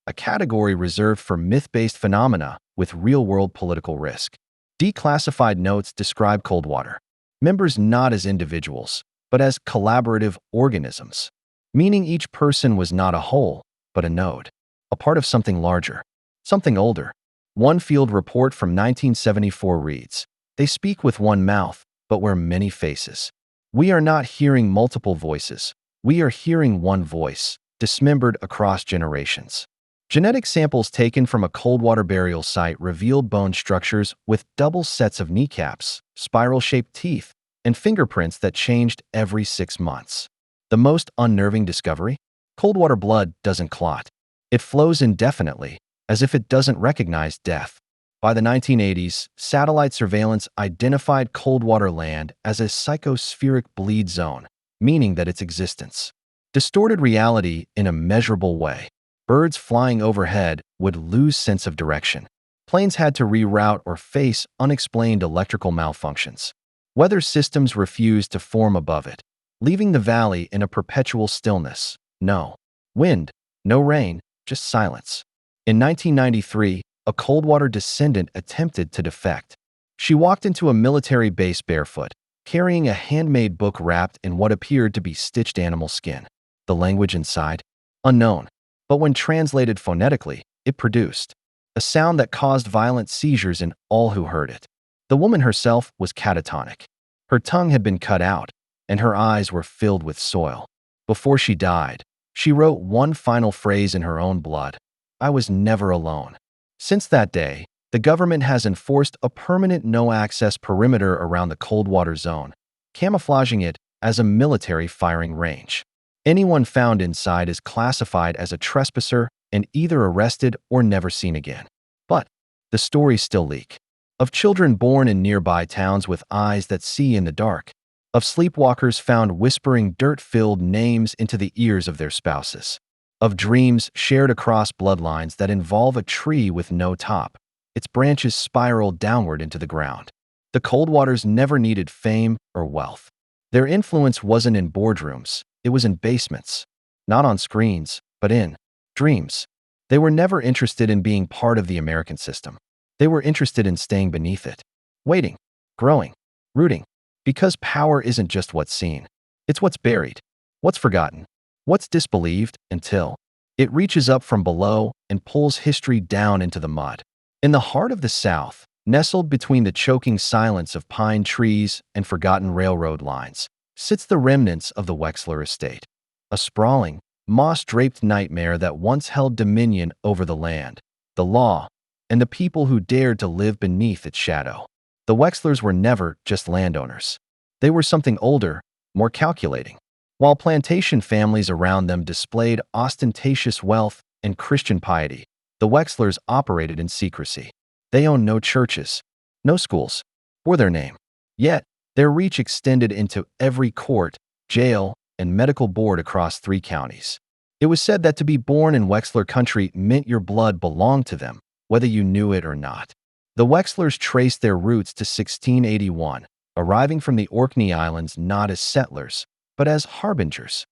a category reserved for myth-based phenomena with real-world political risk. Declassified notes describe Coldwater members not as individuals, but as collaborative organisms, meaning each person was not a whole, but a node, a part of something larger, something older. One field report from 1974 reads, "They speak with one mouth, but wear many faces. We are not hearing multiple voices. We are hearing one voice, dismembered across generations." Genetic samples taken from a Coldwater burial site revealed bone structures with double sets of kneecaps, spiral-shaped teeth, and fingerprints that changed every 6 months. The most unnerving discovery? Coldwater blood doesn't clot. It flows indefinitely, as if it doesn't recognize death. By the 1980s, satellite surveillance identified Coldwater Land as a psychospheric bleed zone, meaning that its existence distorted reality in a measurable way. Birds flying overhead would lose sense of direction. Planes had to reroute or face unexplained electrical malfunctions. Weather systems refused to form above it, leaving the valley in a perpetual stillness. No wind, no rain, just silence. In 1993, a Coldwater descendant attempted to defect. She walked into a military base barefoot, carrying a handmade book wrapped in what appeared to be stitched animal skin. The language inside? Unknown. But when translated phonetically, it produced a sound that caused violent seizures in all who heard it. The woman herself was catatonic. Her tongue had been cut out, and her eyes were filled with soil. Before she died, she wrote one final phrase in her own blood: "I was never alone." Since that day, the government has enforced a permanent no-access perimeter around the Coldwater zone, camouflaging it as a military firing range. Anyone found inside is classified as a trespasser and either arrested or never seen again. But the stories still leak. Of children born in nearby towns with eyes that see in the dark. Of sleepwalkers found whispering dirt-filled names into the ears of their spouses. Of dreams shared across bloodlines that involve a tree with no top. Its branches spiral downward into the ground. The Coldwaters never needed fame or wealth. Their influence wasn't in boardrooms. It was in basements, not on screens, but in dreams. They were never interested in being part of the American system. They were interested in staying beneath it, waiting, growing, rooting. Because power isn't just what's seen. It's what's buried, what's forgotten, what's disbelieved until it reaches up from below and pulls history down into the mud. In the heart of the South, nestled between the choking silence of pine trees and forgotten railroad lines, sits the remnants of the Wexler estate, a sprawling, moss-draped nightmare that once held dominion over the land, the law, and the people who dared to live beneath its shadow. The Wexlers were never just landowners. They were something older, more calculating. While plantation families around them displayed ostentatious wealth and Christian piety, the Wexlers operated in secrecy. They owned no churches, no schools, or their name. Yet, their reach extended into every court, jail, and medical board across 3 counties. It was said that to be born in Wexler country meant your blood belonged to them, whether you knew it or not. The Wexlers traced their roots to 1681, arriving from the Orkney Islands not as settlers, but as harbingers.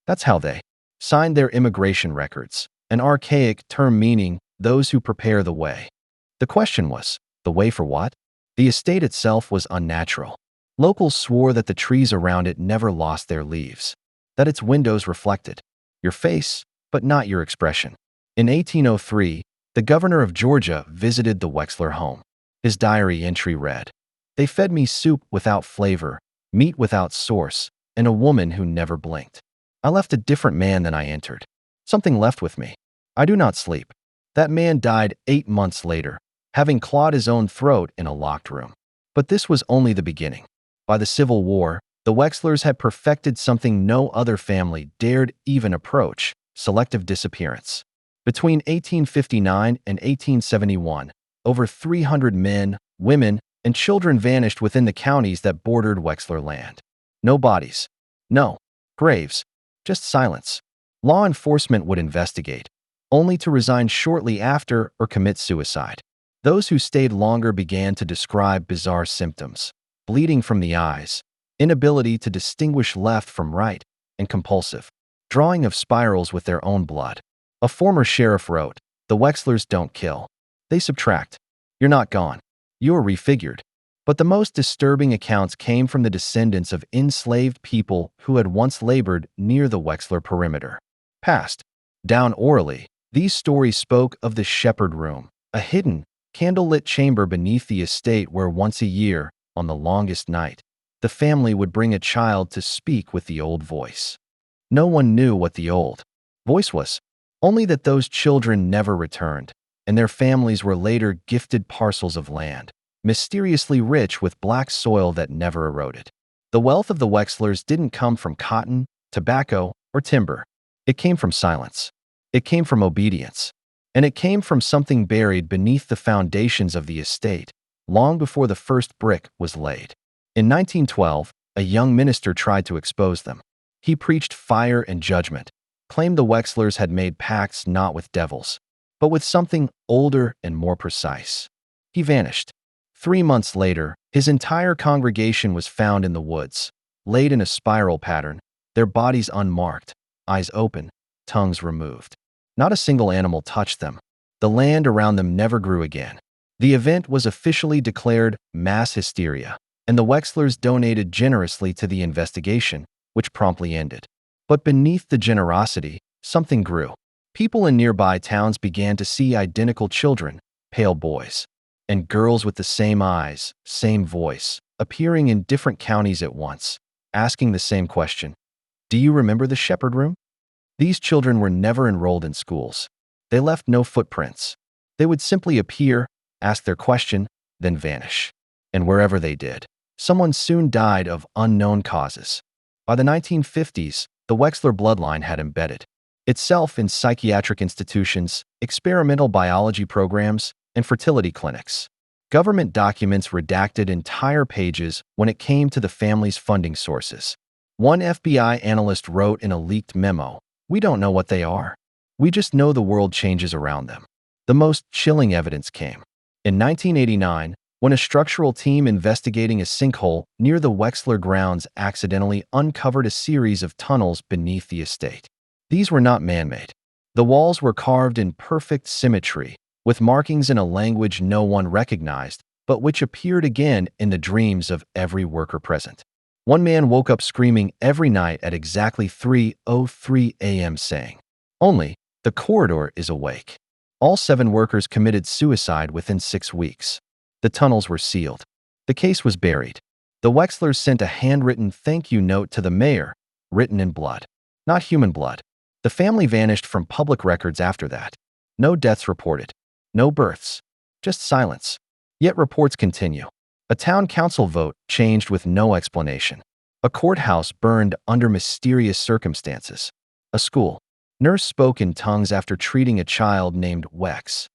That's how they signed their immigration records, an archaic term meaning those who prepare the way. The question was, the way for what? The estate itself was unnatural. Locals swore that the trees around it never lost their leaves, that its windows reflected your face, but not your expression. In 1803, the governor of Georgia visited the Wexler home. His diary entry read, "They fed me soup without flavor, meat without sauce, and a woman who never blinked. I left a different man than I entered. Something left with me. I do not sleep." That man died 8 months later, having clawed his own throat in a locked room. But this was only the beginning. By the Civil War, the Wexlers had perfected something no other family dared even approach: selective disappearance. Between 1859 and 1871, over 300 men, women, and children vanished within the counties that bordered Wexler land. No bodies, no graves, just silence. Law enforcement would investigate, only to resign shortly after or commit suicide. Those who stayed longer began to describe bizarre symptoms: bleeding from the eyes, inability to distinguish left from right, and compulsive drawing of spirals with their own blood. A former sheriff wrote, "The Wexlers don't kill. They subtract. You're not gone. You're refigured." But the most disturbing accounts came from the descendants of enslaved people who had once labored near the Wexler perimeter. Passed down orally, these stories spoke of the shepherd room, a hidden, candlelit chamber beneath the estate where once a year, on the longest night, the family would bring a child to speak with the old voice. No one knew what the old voice was, only that those children never returned, and their families were later gifted parcels of land, mysteriously rich with black soil that never eroded. The wealth of the Wexlers didn't come from cotton, tobacco, or timber. It came from silence. It came from obedience. And it came from something buried beneath the foundations of the estate, long before the first brick was laid. In 1912, a young minister tried to expose them. He preached fire and judgment, claimed the Wexlers had made pacts not with devils, but with something older and more precise. He vanished. 3 months later, his entire congregation was found in the woods, laid in a spiral pattern, their bodies unmarked, eyes open, tongues removed. Not a single animal touched them. The land around them never grew again. The event was officially declared mass hysteria, and the Wexlers donated generously to the investigation, which promptly ended. But beneath the generosity, something grew. People in nearby towns began to see identical children, pale boys, and girls with the same eyes, same voice, appearing in different counties at once, asking the same question: "Do you remember the shepherd room?" These children were never enrolled in schools. They left no footprints. They would simply appear, ask their question, then vanish. And wherever they did, someone soon died of unknown causes. By the 1950s, the Wexler bloodline had embedded itself in psychiatric institutions, experimental biology programs, and fertility clinics. Government documents redacted entire pages when it came to the family's funding sources. One FBI analyst wrote in a leaked memo, "We don't know what they are. We just know the world changes around them." The most chilling evidence came in 1989, when a structural team investigating a sinkhole near the Wexler grounds accidentally uncovered a series of tunnels beneath the estate. These were not man-made. The walls were carved in perfect symmetry, with markings in a language no one recognized, but which appeared again in the dreams of every worker present. One man woke up screaming every night at exactly 3:03 a.m. saying, "Only, the corridor is awake." All 7 workers committed suicide within 6 weeks. The tunnels were sealed. The case was buried. The Wexlers sent a handwritten thank you note to the mayor, written in blood. Not human blood. The family vanished from public records after that. No deaths reported. No births. Just silence. Yet reports continue. A town council vote changed with no explanation. A courthouse burned under mysterious circumstances. A school nurse spoke in tongues after treating a child named Wex.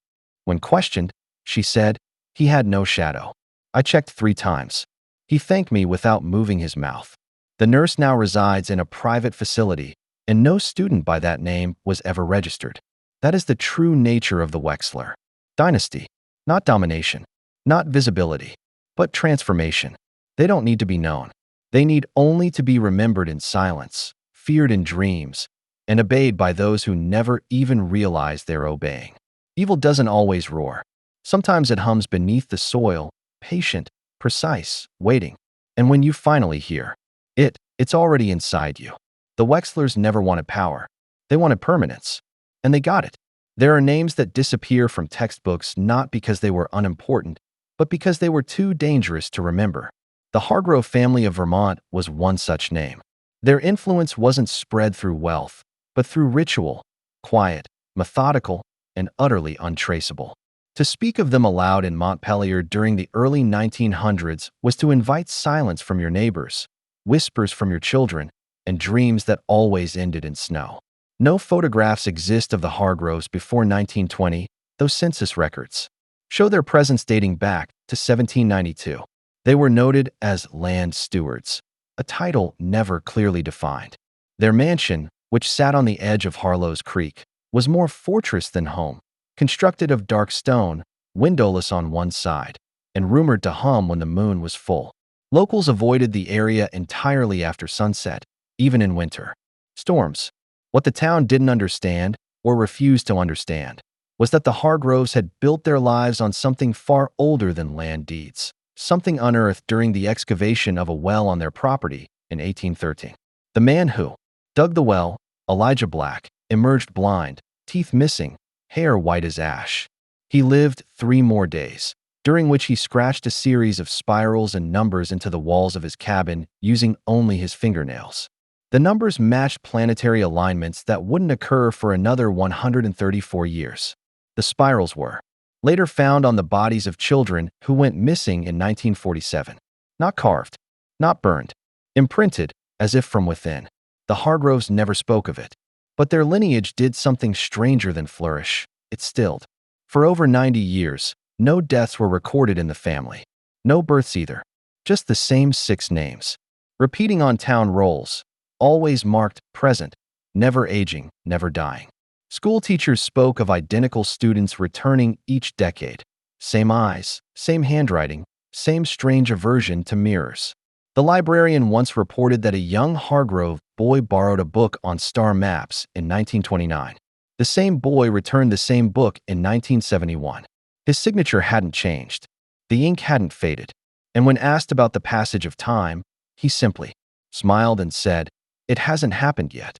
When questioned, she said, "He had no shadow. I checked 3 times. He thanked me without moving his mouth." The nurse now resides in a private facility, and no student by that name was ever registered. That is the true nature of the Wexler dynasty. Not domination, not visibility, but transformation. They don't need to be known. They need only to be remembered in silence, feared in dreams, and obeyed by those who never even realize they're obeying. Evil doesn't always roar. Sometimes it hums beneath the soil, patient, precise, waiting. And when you finally hear it, it's already inside you. The Wexlers never wanted power. They wanted permanence. And they got it. There are names that disappear from textbooks not because they were unimportant, but because they were too dangerous to remember. The Hargrove family of Vermont was one such name. Their influence wasn't spread through wealth, but through ritual, quiet, methodical, and utterly untraceable. To speak of them aloud in Montpelier during the early 1900s was to invite silence from your neighbors, whispers from your children, and dreams that always ended in snow. No photographs exist of the Hargroves before 1920, though census records show their presence dating back to 1792. They were noted as land stewards, a title never clearly defined. Their mansion, which sat on the edge of Harlow's Creek, was more fortress than home, constructed of dark stone, windowless on one side, and rumored to hum when the moon was full. Locals avoided the area entirely after sunset, even in winter. Storms. What the town didn't understand, or refused to understand, was that the Hargroves had built their lives on something far older than land deeds, something unearthed during the excavation of a well on their property in 1813. The man who dug the well, Elijah Black, emerged blind, teeth missing, hair white as ash. He lived 3 more days, during which he scratched a series of spirals and numbers into the walls of his cabin using only his fingernails. The numbers matched planetary alignments that wouldn't occur for another 134 years. The spirals were later found on the bodies of children who went missing in 1947. Not carved, not burned, imprinted as if from within. The Hargroves never spoke of it, but their lineage did something stranger than flourish. It stilled. For over 90 years, no deaths were recorded in the family. No births either. Just the same 6 names, repeating on town rolls, always marked present, never aging, never dying. School teachers spoke of identical students returning each decade. Same eyes, same handwriting, same strange aversion to mirrors. The librarian once reported that a young Hargrove boy borrowed a book on star maps in 1929. The same boy returned the same book in 1971. His signature hadn't changed. The ink hadn't faded. And when asked about the passage of time, he simply smiled and said, "It hasn't happened yet."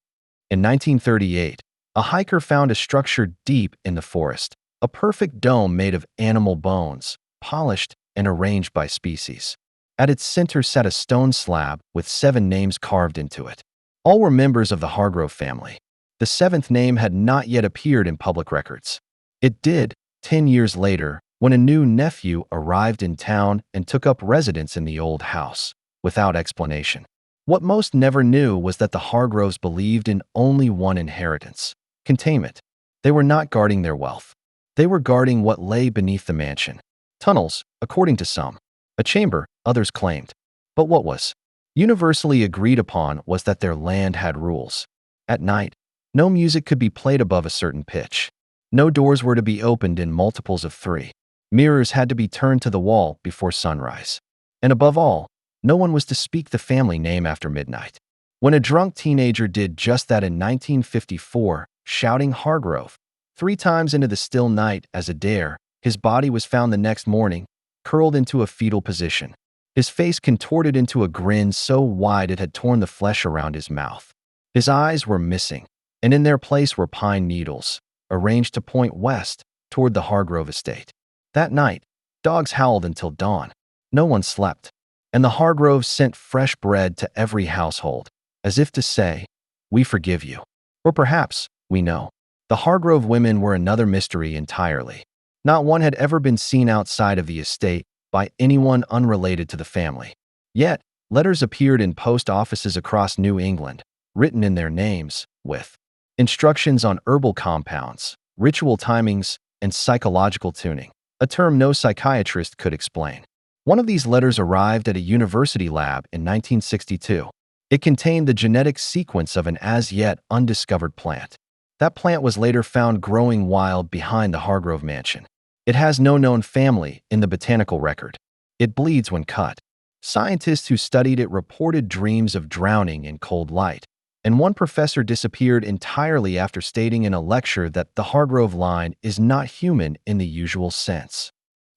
In 1938, a hiker found a structure deep in the forest, a perfect dome made of animal bones, polished and arranged by species. At its center sat a stone slab with 7 names carved into it. All were members of the Hargrove family. The 7th name had not yet appeared in public records. It did, 10 years later, when a new nephew arrived in town and took up residence in the old house, without explanation. What most never knew was that the Hargroves believed in only one inheritance: containment. They were not guarding their wealth. They were guarding what lay beneath the mansion. Tunnels, according to some. A chamber, others claimed. But what was universally agreed upon was that their land had rules. At night, no music could be played above a certain pitch. No doors were to be opened in multiples of 3. Mirrors had to be turned to the wall before sunrise. And above all, no one was to speak the family name after midnight. When a drunk teenager did just that in 1954, shouting Hargrove 3 times into the still night as a dare, his body was found the next morning, curled into a fetal position, his face contorted into a grin so wide it had torn the flesh around his mouth. His eyes were missing, and in their place were pine needles, arranged to point west toward the Hargrove estate. That night, dogs howled until dawn. No one slept, and the Hargroves sent fresh bread to every household, as if to say, "We forgive you." Or perhaps, we know. The Hargrove women were another mystery entirely. Not one had ever been seen outside of the estate by anyone unrelated to the family. Yet, letters appeared in post offices across New England, written in their names, with instructions on herbal compounds, ritual timings, and psychological tuning, a term no psychiatrist could explain. One of these letters arrived at a university lab in 1962. It contained the genetic sequence of an as-yet undiscovered plant. That plant was later found growing wild behind the Hargrove mansion. It has no known family in the botanical record. It bleeds when cut. Scientists who studied it reported dreams of drowning in cold light, and one professor disappeared entirely after stating in a lecture that the Hargrove line is not human in the usual sense.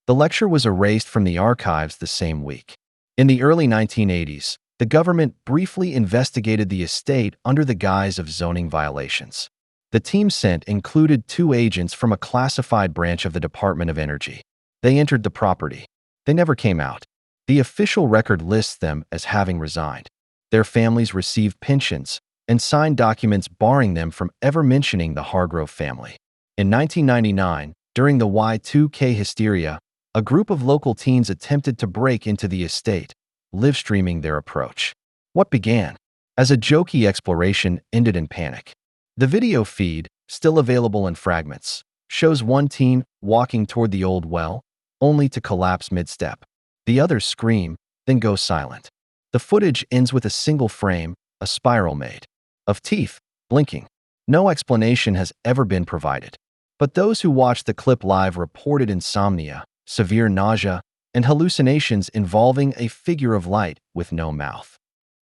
The lecture was erased from the archives the same week. In the early 1980s, the government briefly investigated the estate under the guise of zoning violations. The team sent included 2 agents from a classified branch of the Department of Energy. They entered the property. They never came out. The official record lists them as having resigned. Their families received pensions and signed documents barring them from ever mentioning the Hargrove family. In 1999, during the Y2K hysteria, a group of local teens attempted to break into the estate, live-streaming their approach. What began as a jokey exploration ended in panic. The video feed, still available in fragments, shows one teen walking toward the old well, only to collapse mid-step. The others scream, then go silent. The footage ends with a single frame, a spiral made of teeth, blinking. No explanation has ever been provided. But those who watched the clip live reported insomnia, severe nausea, and hallucinations involving a figure of light with no mouth.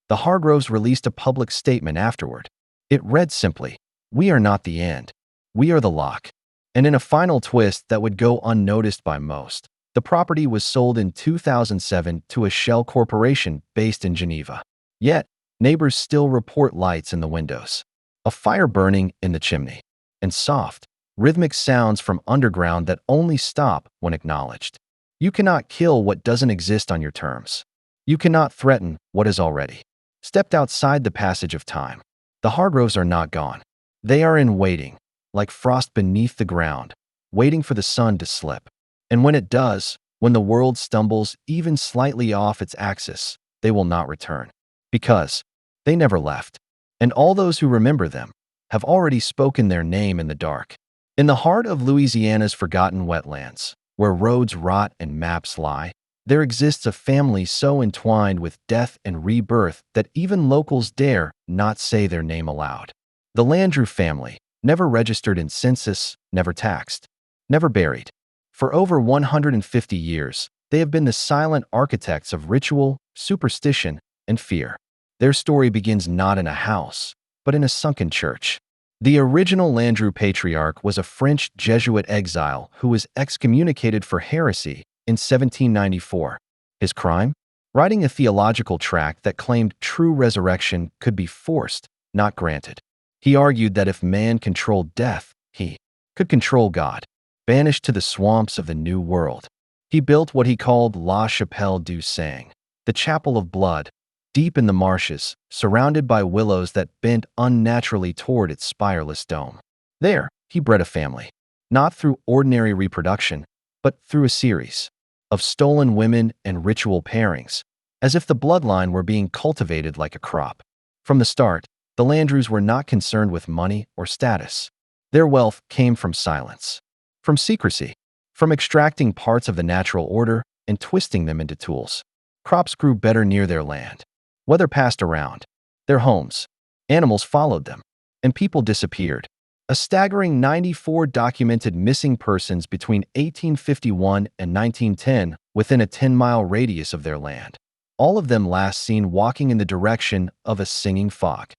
The Hargroves released a public statement afterward. It read simply, "We are not the end. We are the lock." And in a final twist that would go unnoticed by most, the property was sold in 2007 to a shell corporation based in Geneva. Yet, neighbors still report lights in the windows, a fire burning in the chimney, and soft, rhythmic sounds from underground that only stop when acknowledged. You cannot kill what doesn't exist on your terms. You cannot threaten what is already stepped outside the passage of time. The Hargroves are not gone. They are in waiting, like frost beneath the ground, waiting for the sun to slip. And when it does, when the world stumbles even slightly off its axis, they will not return. Because they never left. And all those who remember them have already spoken their name in the dark. In the heart of Louisiana's forgotten wetlands, where roads rot and maps lie, there exists a family so entwined with death and rebirth that even locals dare not say their name aloud. The Landrew family, never registered in census, never taxed, never buried. For over 150 years, they have been the silent architects of ritual, superstition, and fear. Their story begins not in a house, but in a sunken church. The original Landrew patriarch was a French Jesuit exile who was excommunicated for heresy in 1794. His crime? Writing a theological tract that claimed true resurrection could be forced, not granted. He argued that if man controlled death, he could control God. Banished to the swamps of the New World, he built what he called La Chapelle du Sang, the Chapel of Blood, deep in the marshes, surrounded by willows that bent unnaturally toward its spireless dome. There, he bred a family, not through ordinary reproduction, but through a series of stolen women and ritual pairings, as if the bloodline were being cultivated like a crop. From the start, the Landrews were not concerned with money or status. Their wealth came from silence, from secrecy, from extracting parts of the natural order and twisting them into tools. Crops grew better near their land. Weather passed around their homes. Animals followed them, and people disappeared. A staggering 94 documented missing persons between 1851 and 1910 within a 10-mile radius of their land. All of them last seen walking in the direction of a singing fog.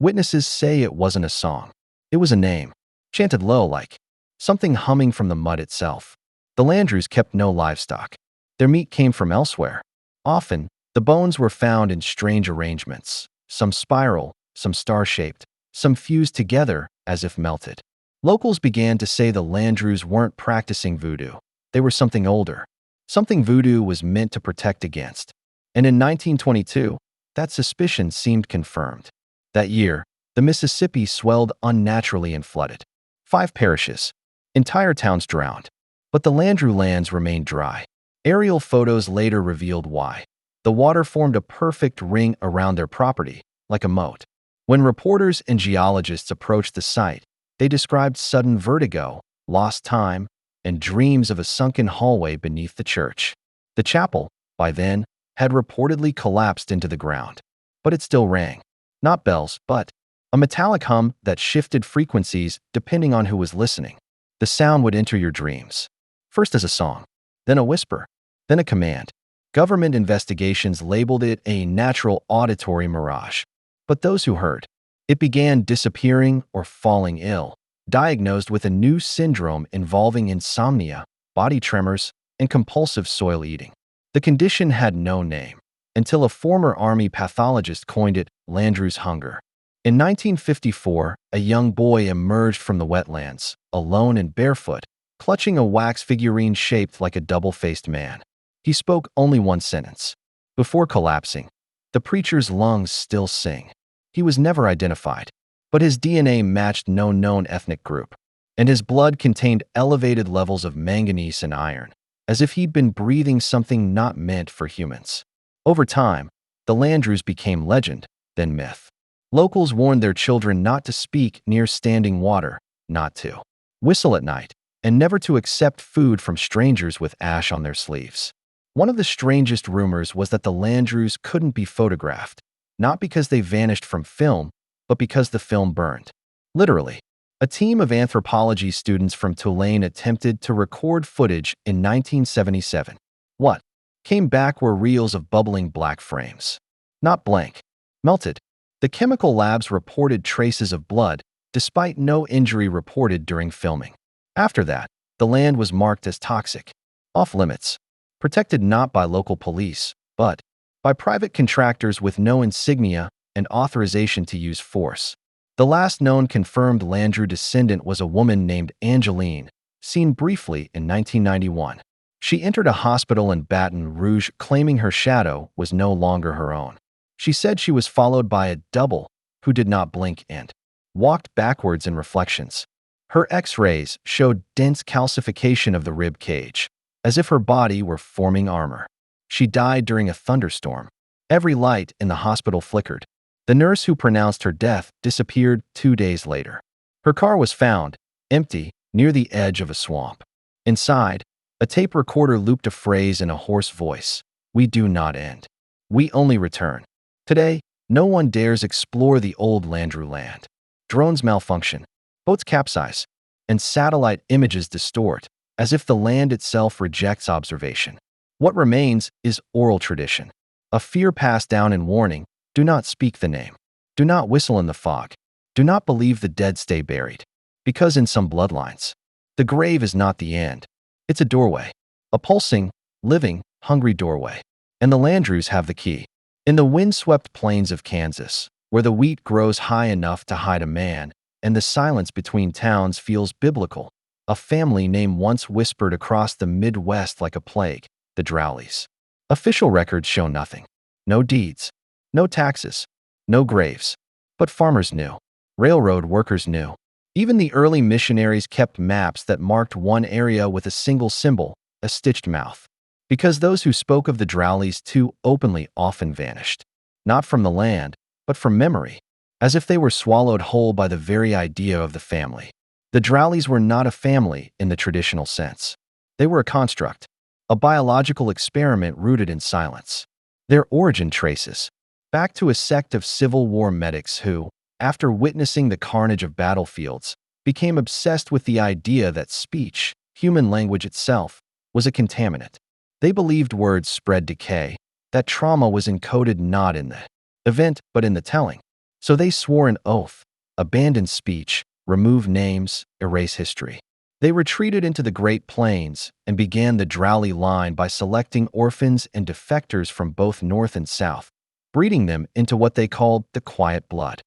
Witnesses say it wasn't a song. It was a name, chanted low like something humming from the mud itself. The Landrews kept no livestock. Their meat came from elsewhere. Often, the bones were found in strange arrangements, some spiral, some star-shaped, some fused together as if melted. Locals began to say the Landrews weren't practicing voodoo. They were something older, something voodoo was meant to protect against. And in 1922, that suspicion seemed confirmed. That year, the Mississippi swelled unnaturally and flooded. 5 parishes, entire towns drowned. But the Landrew lands remained dry. Aerial photos later revealed why. The water formed a perfect ring around their property, like a moat. When reporters and geologists approached the site, they described sudden vertigo, lost time, and dreams of a sunken hallway beneath the church. The chapel, by then, had reportedly collapsed into the ground. But it still rang. Not bells, but a metallic hum that shifted frequencies depending on who was listening. The sound would enter your dreams. First as a song, then a whisper, then a command. Government investigations labeled it a natural auditory mirage. But those who heard, it began disappearing or falling ill, diagnosed with a new syndrome involving insomnia, body tremors, and compulsive soil eating. The condition had no name, until a former Army pathologist coined it Landrew's hunger. In 1954, a young boy emerged from the wetlands, alone and barefoot, clutching a wax figurine shaped like a double-faced man. He spoke only one sentence. Before collapsing, the preacher's lungs still sing. He was never identified, but his DNA matched no known ethnic group, and his blood contained elevated levels of manganese and iron, as if he'd been breathing something not meant for humans. Over time, the Landrews became legend, then myth. Locals warned their children not to speak near standing water, not to whistle at night, and never to accept food from strangers with ash on their sleeves. One of the strangest rumors was that the Landrews couldn't be photographed, not because they vanished from film, but because the film burned. Literally, a team of anthropology students from Tulane attempted to record footage in 1977. What came back were reels of bubbling black frames. Not blank, melted. The chemical labs reported traces of blood, despite no injury reported during filming. After that, the land was marked as toxic, off-limits, protected not by local police, but by private contractors with no insignia and authorization to use force. The last known confirmed Landrew descendant was a woman named Angeline, seen briefly in 1991. She entered a hospital in Baton Rouge claiming her shadow was no longer her own. She said she was followed by a double who did not blink and walked backwards in reflections. Her X-rays showed dense calcification of the rib cage, as if her body were forming armor. She died during a thunderstorm. Every light in the hospital flickered. The nurse who pronounced her death disappeared 2 days later. Her car was found, empty, near the edge of a swamp. Inside, a tape recorder looped a phrase in a hoarse voice. "We do not end. We only return." Today, no one dares explore the old Landrew land. Drones malfunction, boats capsize, and satellite images distort, as if the land itself rejects observation. What remains is oral tradition, a fear passed down in warning: do not speak the name. Do not whistle in the fog. Do not believe the dead stay buried. Because in some bloodlines, the grave is not the end. It's a doorway, a pulsing, living, hungry doorway. And the Landrews have the key. In the windswept plains of Kansas, where the wheat grows high enough to hide a man, and the silence between towns feels biblical, a family name once whispered across the Midwest like a plague: the Drowleys. Official records show nothing. No deeds, no taxes, no graves. But farmers knew. Railroad workers knew. Even the early missionaries kept maps that marked one area with a single symbol, a stitched mouth. Because those who spoke of the Drowleys too openly often vanished. Not from the land, but from memory, as if they were swallowed whole by the very idea of the family. The Drowleys were not a family in the traditional sense. They were a construct, a biological experiment rooted in silence. Their origin traces back to a sect of Civil War medics who, after witnessing the carnage of battlefields, became obsessed with the idea that speech, human language itself, was a contaminant. They believed words spread decay, that trauma was encoded not in the event but in the telling. So they swore an oath: abandon speech, remove names, erase history. They retreated into the Great Plains and began the Drowley line by selecting orphans and defectors from both north and south, breeding them into what they called the quiet blood.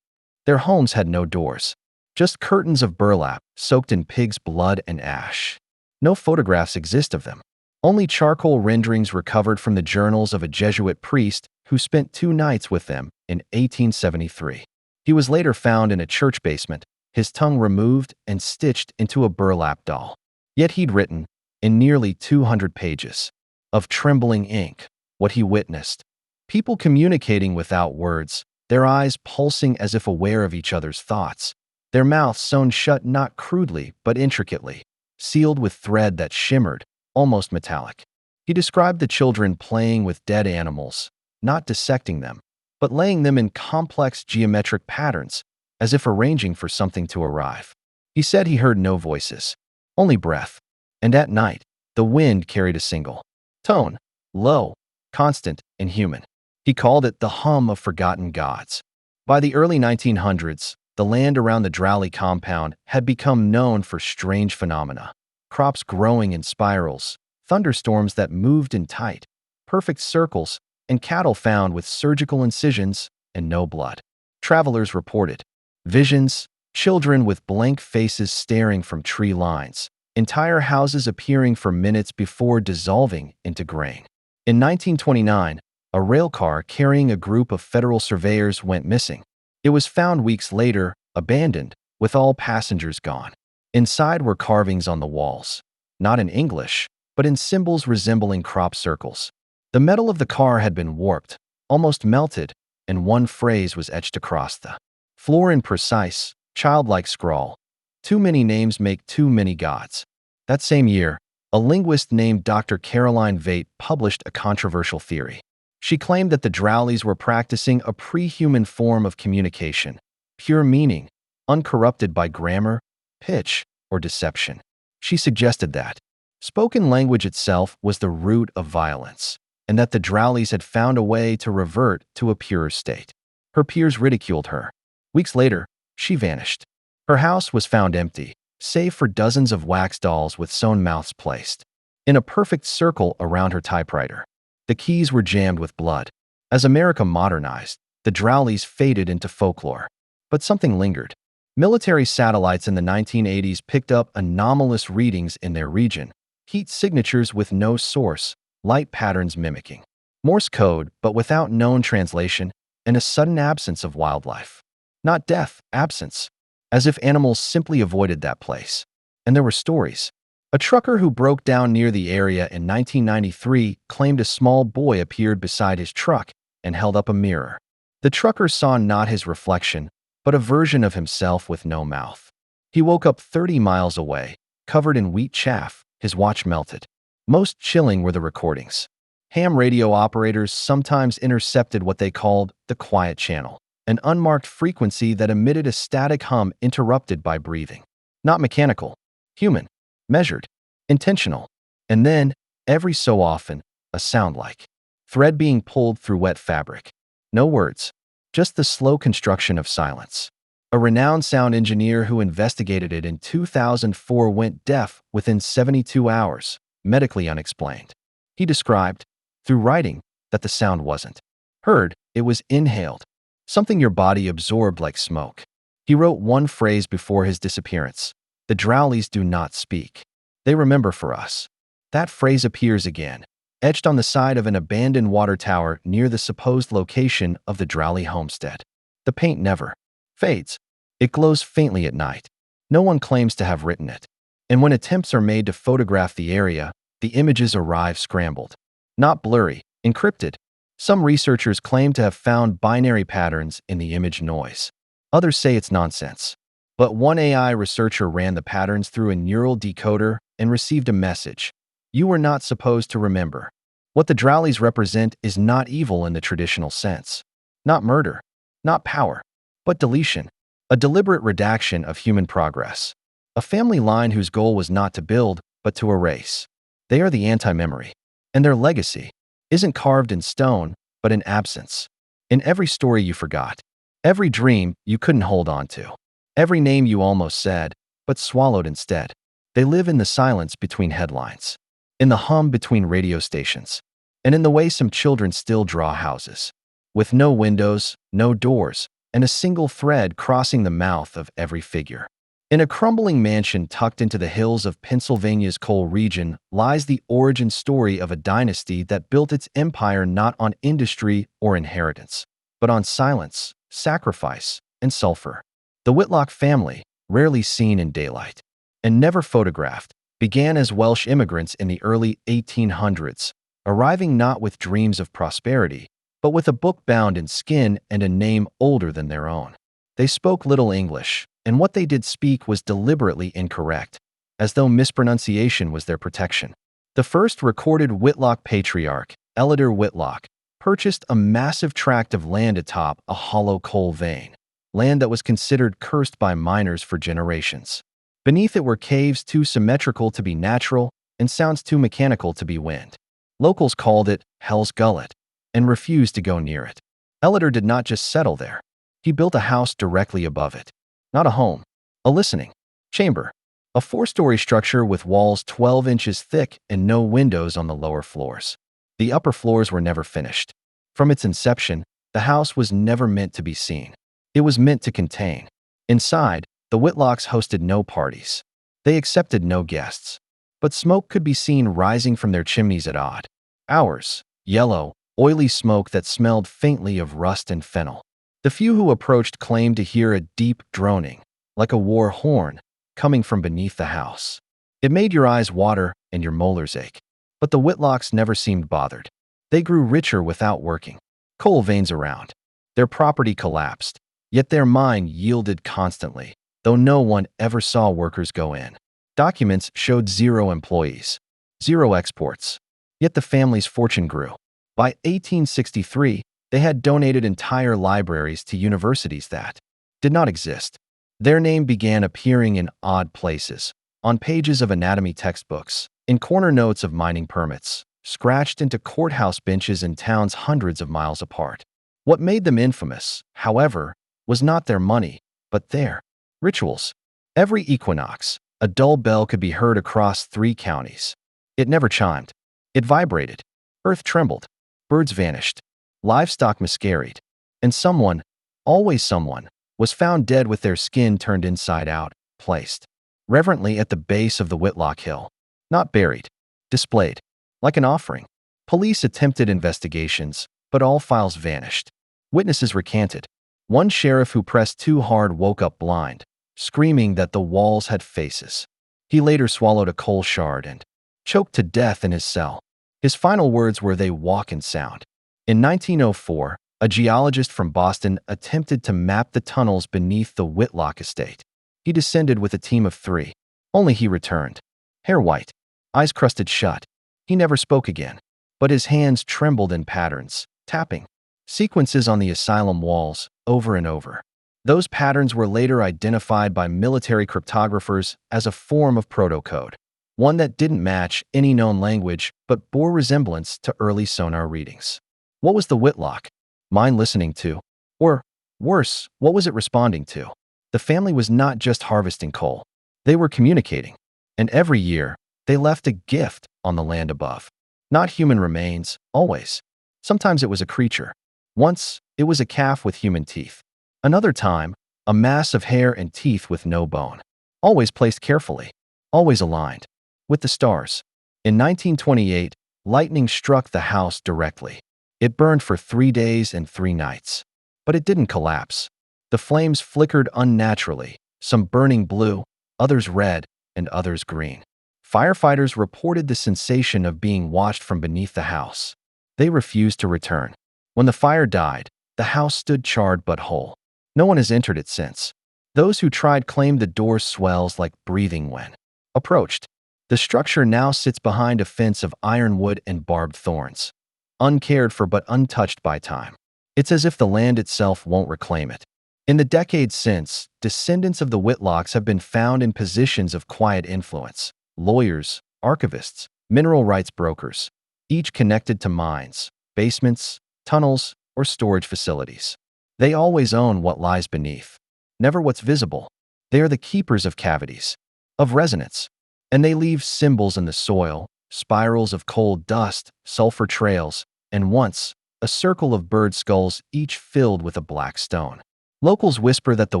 Their homes had no doors, just curtains of burlap soaked in pig's blood and ash. No photographs exist of them. Only charcoal renderings recovered from the journals of a Jesuit priest who spent 2 nights with them in 1873. He was later found in a church basement, his tongue removed and stitched into a burlap doll. Yet he'd written, in nearly 200 pages, of trembling ink, what he witnessed. People communicating without words, their eyes pulsing as if aware of each other's thoughts, their mouths sewn shut not crudely but intricately, sealed with thread that shimmered, almost metallic. He described the children playing with dead animals, not dissecting them, but laying them in complex geometric patterns, as if arranging for something to arrive. He said he heard no voices, only breath, and at night, the wind carried a single tone, low, constant, and human. He called it the hum of forgotten gods. By the early 1900s, the land around the Drowley compound had become known for strange phenomena. Crops growing in spirals, thunderstorms that moved in tight, perfect circles, and cattle found with surgical incisions and no blood. Travelers reported visions, children with blank faces staring from tree lines, entire houses appearing for minutes before dissolving into grain. In 1929, a rail car carrying a group of federal surveyors went missing. It was found weeks later, abandoned, with all passengers gone. Inside were carvings on the walls, not in English, but in symbols resembling crop circles. The metal of the car had been warped, almost melted, and one phrase was etched across the floor in precise, childlike scrawl. Too many names make too many gods. That same year, a linguist named Dr. Caroline Veit published a controversial theory. She claimed that the Drowleys were practicing a pre-human form of communication, pure meaning, uncorrupted by grammar, pitch, or deception. She suggested that spoken language itself was the root of violence, and that the Drowleys had found a way to revert to a purer state. Her peers ridiculed her. Weeks later, she vanished. Her house was found empty, save for dozens of wax dolls with sewn mouths placed in a perfect circle around her typewriter. The keys were jammed with blood. As America modernized, the Drowleys faded into folklore. But something lingered. Military satellites in the 1980s picked up anomalous readings in their region, heat signatures with no source, light patterns mimicking Morse code but without known translation, and a sudden absence of wildlife. Not death, absence, as if animals simply avoided that place. And there were stories. A trucker who broke down near the area in 1993 claimed a small boy appeared beside his truck and held up a mirror. The trucker saw not his reflection, but a version of himself with no mouth. He woke up 30 miles away, covered in wheat chaff, his watch melted. Most chilling were the recordings. Ham radio operators sometimes intercepted what they called the quiet channel, an unmarked frequency that emitted a static hum interrupted by breathing. Not mechanical, human, measured, intentional. And then, every so often, a sound like thread being pulled through wet fabric. No words, just the slow construction of silence. A renowned sound engineer who investigated it in 2004 went deaf within 72 hours, medically unexplained. He described, through writing, that the sound wasn't heard, it was inhaled, something your body absorbed like smoke. He wrote one phrase before his disappearance: "The Drowleys do not speak. They remember for us." That phrase appears again, etched on the side of an abandoned water tower near the supposed location of the Drowley homestead. The paint never fades. It glows faintly at night. No one claims to have written it. And when attempts are made to photograph the area, the images arrive scrambled. Not blurry, encrypted. Some researchers claim to have found binary patterns in the image noise. Others say it's nonsense. But one AI researcher ran the patterns through a neural decoder and received a message. You were not supposed to remember. What the Drowleys represent is not evil in the traditional sense. Not murder. Not power. But deletion. A deliberate redaction of human progress. A family line whose goal was not to build, but to erase. They are the anti-memory. And their legacy isn't carved in stone, but in absence. In every story you forgot. Every dream you couldn't hold on to. Every name you almost said, but swallowed instead. They live in the silence between headlines, in the hum between radio stations, and in the way some children still draw houses, with no windows, no doors, and a single thread crossing the mouth of every figure. In a crumbling mansion tucked into the hills of Pennsylvania's coal region lies the origin story of a dynasty that built its empire not on industry or inheritance, but on silence, sacrifice, and sulfur. The Whitlock family, rarely seen in daylight and never photographed, began as Welsh immigrants in the early 1800s, arriving not with dreams of prosperity, but with a book bound in skin and a name older than their own. They spoke little English, and what they did speak was deliberately incorrect, as though mispronunciation was their protection. The first recorded Whitlock patriarch, Elidor Whitlock, purchased a massive tract of land atop a hollow coal vein, land that was considered cursed by miners for generations. Beneath it were caves too symmetrical to be natural and sounds too mechanical to be wind. Locals called it Hell's Gullet and refused to go near it. Elidor did not just settle there. He built a house directly above it. Not a home, a listening chamber, a 4-story structure with walls 12 inches thick and no windows on the lower floors. The upper floors were never finished. From its inception, the house was never meant to be seen. It was meant to contain. Inside, the Whitlocks hosted no parties. They accepted no guests. But smoke could be seen rising from their chimneys at odd hours, yellow, oily smoke that smelled faintly of rust and fennel. The few who approached claimed to hear a deep droning, like a war horn, coming from beneath the house. It made your eyes water and your molars ache. But the Whitlocks never seemed bothered. They grew richer without working. Coal veins around. Their property collapsed, yet their mine yielded constantly, though no one ever saw workers go in. Documents showed 0 employees, 0 exports. Yet the family's fortune grew. By 1863, they had donated entire libraries to universities that did not exist. Their name began appearing in odd places, on pages of anatomy textbooks, in corner notes of mining permits, scratched into courthouse benches in towns hundreds of miles apart. What made them infamous, however, was not their money, but their rituals. Every equinox, a dull bell could be heard across 3 counties. It never chimed. It vibrated. Earth trembled. Birds vanished. Livestock miscarried. And someone, always someone, was found dead with their skin turned inside out, placed reverently at the base of the Whitlock Hill. Not buried. Displayed. Like an offering. Police attempted investigations, but all files vanished. Witnesses recanted. One sheriff who pressed too hard woke up blind, screaming that the walls had faces. He later swallowed a coal shard and choked to death in his cell. His final words were, "They walk in sound." In 1904, a geologist from Boston attempted to map the tunnels beneath the Whitlock estate. He descended with a team of 3. Only he returned. Hair white, eyes crusted shut. He never spoke again, but his hands trembled in patterns, tapping sequences on the asylum walls over and over. Those patterns were later identified by military cryptographers as a form of protocode, one that didn't match any known language but bore resemblance to early sonar readings. What was the Whitlock mine listening to? Or, worse, what was it responding to? The family was not just harvesting coal. They were communicating. And every year, they left a gift on the land above. Not human remains, always. Sometimes it was a creature. Once, it was a calf with human teeth. Another time, a mass of hair and teeth with no bone. Always placed carefully. Always aligned. With the stars. In 1928, lightning struck the house directly. It burned for 3 days and 3 nights. But it didn't collapse. The flames flickered unnaturally, some burning blue, others red, and others green. Firefighters reported the sensation of being watched from beneath the house. They refused to return. When the fire died, the house stood charred but whole. No one has entered it since. Those who tried claimed the door swells like breathing when approached. The structure now sits behind a fence of ironwood and barbed thorns, uncared for but untouched by time. It's as if the land itself won't reclaim it. In the decades since, descendants of the Whitlocks have been found in positions of quiet influence: lawyers, archivists, mineral rights brokers, each connected to mines, basements, tunnels, or storage facilities. They always own what lies beneath, never what's visible. They are the keepers of cavities, of resonance, And they leave symbols in the soil, spirals of coal dust, sulfur trails, and once, a circle of bird skulls, each filled with a black stone. Locals whisper that the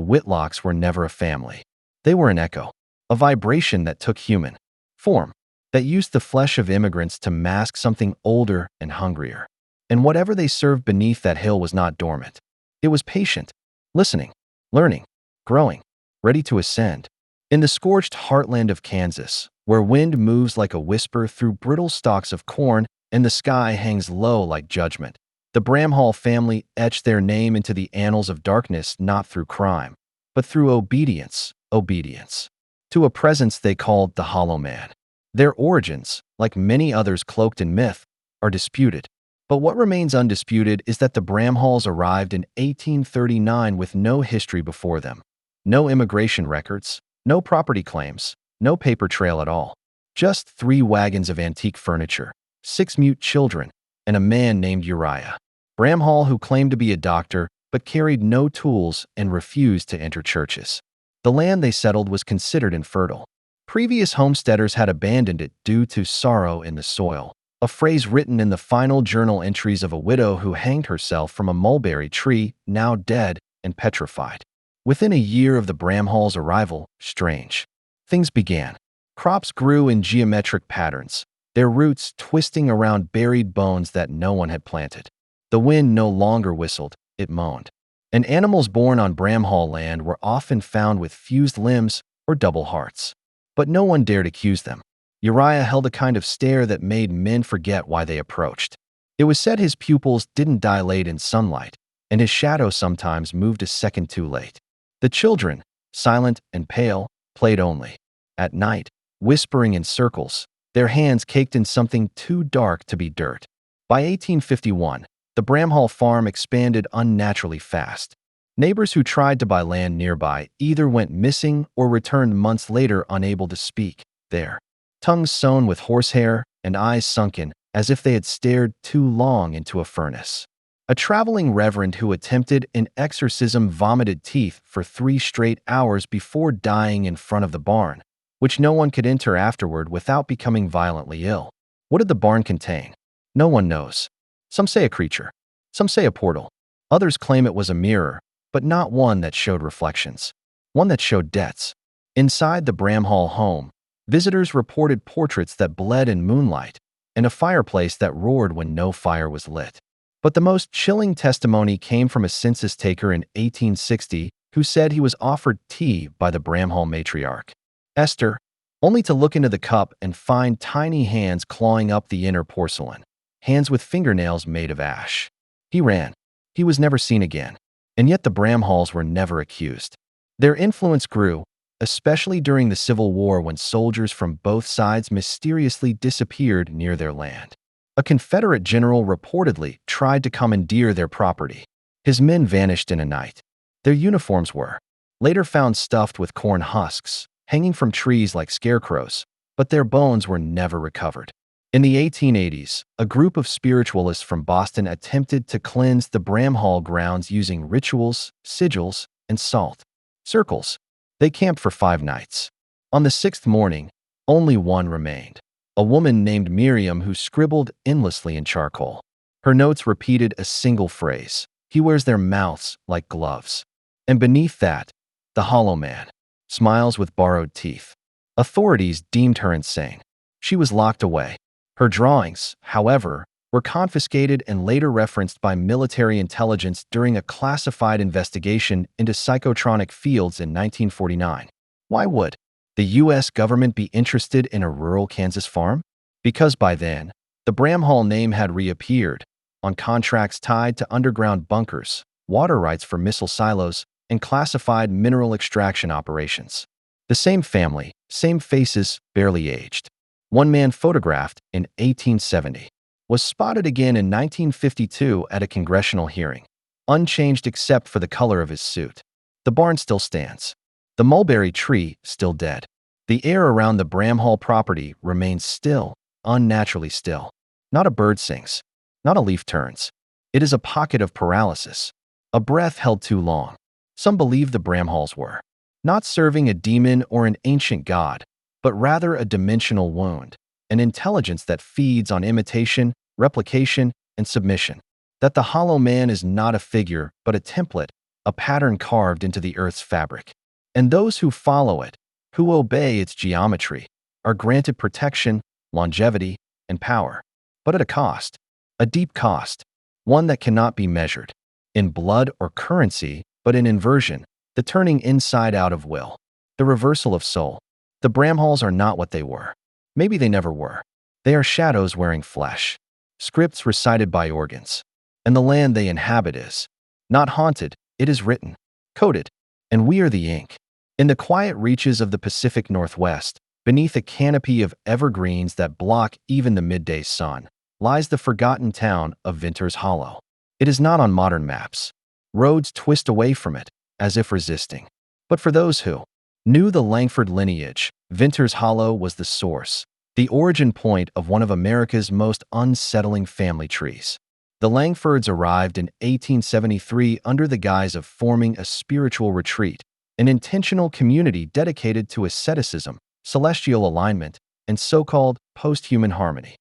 Whitlocks were never a family. They were an echo, a vibration that took human form, that used the flesh of immigrants to mask something older and hungrier. And whatever they served beneath that hill was not dormant. It was patient, listening, learning, growing, ready to ascend. In the scorched heartland of Kansas, where wind moves like a whisper through brittle stalks of corn and the sky hangs low like judgment, the Bramhall family etched their name into the annals of darkness not through crime, but through obedience, to a presence they called the Hollow Man. Their origins, like many others cloaked in myth, are disputed. But what remains undisputed is that the Bramhalls arrived in 1839 with no history before them, no immigration records, no property claims, no paper trail at all. Just 3 wagons of antique furniture, 6 mute children, and a man named Uriah Bramhall who claimed to be a doctor but carried no tools and refused to enter churches. The land they settled was considered infertile. Previous homesteaders had abandoned it due to sorrow in the soil, a phrase written in the final journal entries of a widow who hanged herself from a mulberry tree, now dead and petrified. Within a year of the Bramhalls' arrival, strange things began. Crops grew in geometric patterns, their roots twisting around buried bones that no one had planted. The wind no longer whistled, it moaned. And animals born on Bramhall land were often found with fused limbs or double hearts. But no one dared accuse them. Uriah held a kind of stare that made men forget why they approached. It was said his pupils didn't dilate in sunlight, and his shadow sometimes moved a second too late. The children, silent and pale, played only. At night, whispering in circles, their hands caked in something too dark to be dirt. By 1851, the Bramhall farm expanded unnaturally fast. Neighbors who tried to buy land nearby either went missing or returned months later unable to speak, their tongues sewn with horsehair and eyes sunken as if they had stared too long into a furnace. A traveling reverend who attempted an exorcism vomited teeth for 3 straight hours before dying in front of the barn, which no one could enter afterward without becoming violently ill. What did the barn contain? No one knows. Some say a creature. Some say a portal. Others claim it was a mirror, but not one that showed reflections. One that showed debts. Inside the Bramhall home, visitors reported portraits that bled in moonlight and a fireplace that roared when no fire was lit. But the most chilling testimony came from a census taker in 1860 who said he was offered tea by the Bramhall matriarch, Esther, only to look into the cup and find tiny hands clawing up the inner porcelain, hands with fingernails made of ash. He ran. He was never seen again. And yet the Bramhalls were never accused. Their influence grew, especially during the Civil War when soldiers from both sides mysteriously disappeared near their land. A Confederate general reportedly tried to commandeer their property. His men vanished in a night. Their uniforms were later found stuffed with corn husks, hanging from trees like scarecrows, but their bones were never recovered. In the 1880s, a group of spiritualists from Boston attempted to cleanse the Bramhall grounds using rituals, sigils, and salt circles. They camped for 5 nights. On the 6th morning, only one remained. A woman named Miriam who scribbled endlessly in charcoal. Her notes repeated a single phrase: "He wears their mouths like gloves." And beneath that, the Hollow Man smiles with borrowed teeth. Authorities deemed her insane. She was locked away. Her drawings, however, were confiscated and later referenced by military intelligence during a classified investigation into psychotronic fields in 1949. Why would the U.S. government be interested in a rural Kansas farm? Because by then, the Bramhall name had reappeared on contracts tied to underground bunkers, water rights for missile silos, and classified mineral extraction operations. The same family, same faces, barely aged. One man photographed in 1870 was spotted again in 1952 at a congressional hearing, unchanged except for the color of his suit. The barn still stands. The mulberry tree still dead. The air around the Bramhall property remains still, unnaturally still. Not a bird sings. Not a leaf turns. It is a pocket of paralysis. A breath held too long. Some believe the Bramhalls were not serving a demon or an ancient god, but rather a dimensional wound, an intelligence that feeds on imitation, replication, and submission. That the hollow man is not a figure, but a template, a pattern carved into the earth's fabric. And those who follow it, who obey its geometry, are granted protection, longevity, and power. But at a cost, a deep cost, one that cannot be measured in blood or currency, but in inversion, the turning inside out of will, the reversal of soul. The Bramhalls are not what they were. Maybe they never were. They are shadows wearing flesh, scripts recited by organs. And the land they inhabit is not haunted, it is written, coded, and we are the ink. In the quiet reaches of the Pacific Northwest, beneath a canopy of evergreens that block even the midday sun, lies the forgotten town of Vinters Hollow. It is not on modern maps. Roads twist away from it, as if resisting. But for those who knew the Langford lineage, Vinters Hollow was the source, the origin point of one of America's most unsettling family trees. The Langfords arrived in 1873 under the guise of forming a spiritual retreat, an intentional community dedicated to asceticism, celestial alignment, and so-called post-human harmony.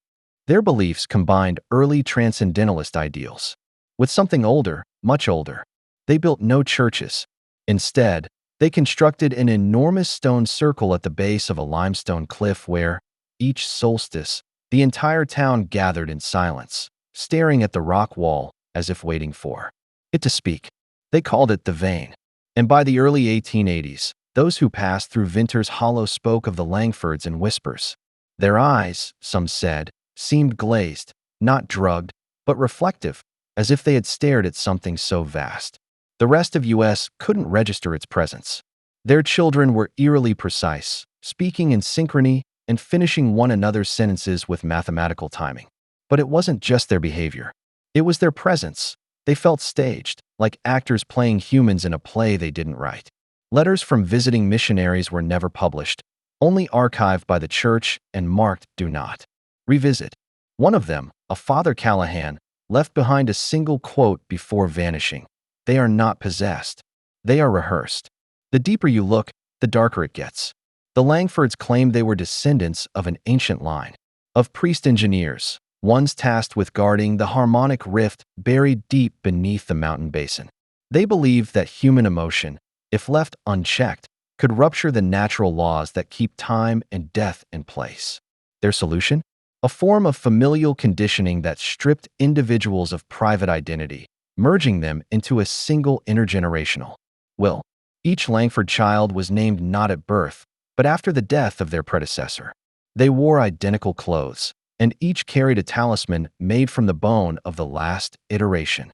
Their beliefs combined early transcendentalist ideals with something older, much older. They built no churches. Instead, they constructed an enormous stone circle at the base of a limestone cliff where, each solstice, the entire town gathered in silence, staring at the rock wall as if waiting for it to speak. They called it the vein. And by the early 1880s, those who passed through Vinters Hollow spoke of the Langfords in whispers. Their eyes, some said, seemed glazed, not drugged, but reflective, as if they had stared at something so vast. The rest of US couldn't register its presence. Their children were eerily precise, speaking in synchrony and finishing one another's sentences with mathematical timing. But it wasn't just their behavior. It was their presence. They felt staged, like actors playing humans in a play they didn't write. Letters from visiting missionaries were never published, only archived by the church and marked "Do Not Revisit." One of them, a Father Callahan, left behind a single quote before vanishing. They are not possessed. They are rehearsed. The deeper you look, the darker it gets. The Langfords claimed they were descendants of an ancient line of priest-engineers, ones tasked with guarding the harmonic rift buried deep beneath the mountain basin. They believed that human emotion, if left unchecked, could rupture the natural laws that keep time and death in place. Their solution? A form of familial conditioning that stripped individuals of private identity, merging them into a single intergenerational will. Each Langford child was named not at birth, but after the death of their predecessor. They wore identical clothes, and each carried a talisman made from the bone of the last iteration.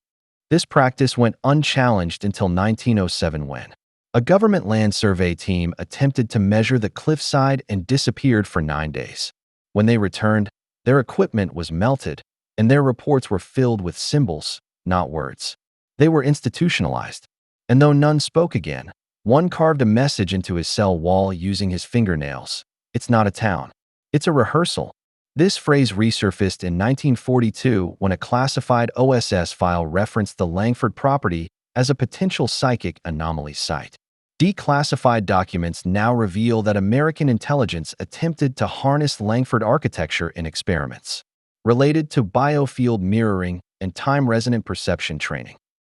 This practice went unchallenged until 1907 when a government land survey team attempted to measure the cliffside and disappeared for 9 days. When they returned, their equipment was melted, and their reports were filled with symbols, not words. They were institutionalized, and though none spoke again, one carved a message into his cell wall using his fingernails. It's not a town. It's a rehearsal. This phrase resurfaced in 1942 when a classified OSS file referenced the Langford property as a potential psychic anomaly site. Declassified documents now reveal that American intelligence attempted to harness Langford architecture in experiments related to biofield mirroring and time-resonant perception training.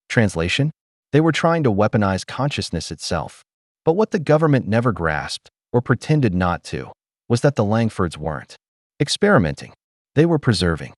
Translation? They were trying to weaponize consciousness itself. But what the government never grasped, or pretended not to, was that the Langfords weren't experimenting. They were preserving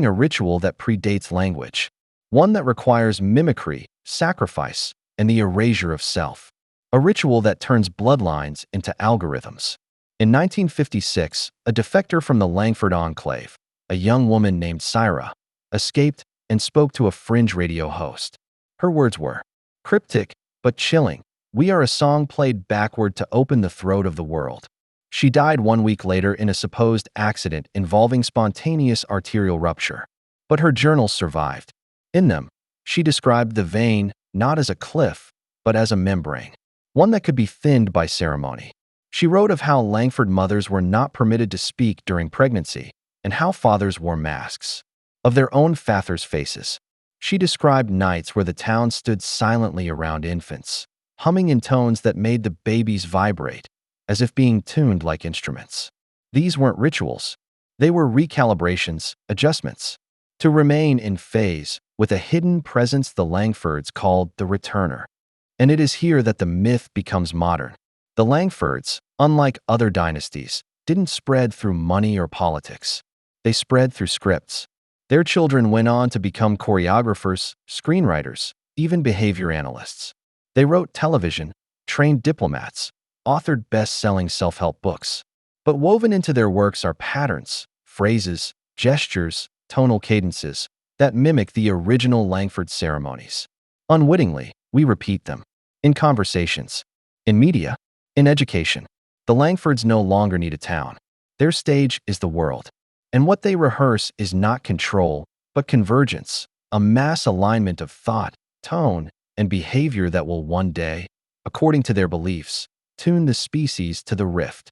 a ritual that predates language, one that requires mimicry, sacrifice, and the erasure of self. A ritual that turns bloodlines into algorithms. In 1956, a defector from the Langford enclave, a young woman named Syra, escaped and spoke to a fringe radio host. Her words were cryptic but chilling. "We are a song played backward to open the throat of the world." She died 1 week later in a supposed accident involving spontaneous arterial rupture. But her journals survived. In them, she described the vein not as a cliff, but as a membrane, one that could be thinned by ceremony. She wrote of how Langford mothers were not permitted to speak during pregnancy and how fathers wore masks of their own fathers' faces. She described nights where the town stood silently around infants, humming in tones that made the babies vibrate, as if being tuned like instruments. These weren't rituals. They were recalibrations, adjustments. To remain in phase with a hidden presence the Langfords called the returner. And it is here that the myth becomes modern. The Langfords, unlike other dynasties, didn't spread through money or politics. They spread through scripts. Their children went on to become choreographers, screenwriters, even behavior analysts. They wrote television, trained diplomats, authored best-selling self-help books. But woven into their works are patterns, phrases, gestures, tonal cadences that mimic the original Langford ceremonies. Unwittingly, we repeat them. In conversations, in media, in education. The Langfords no longer need a town. Their stage is the world. And what they rehearse is not control, but convergence, a mass alignment of thought, tone, and behavior that will one day, according to their beliefs, tune the species to the rift.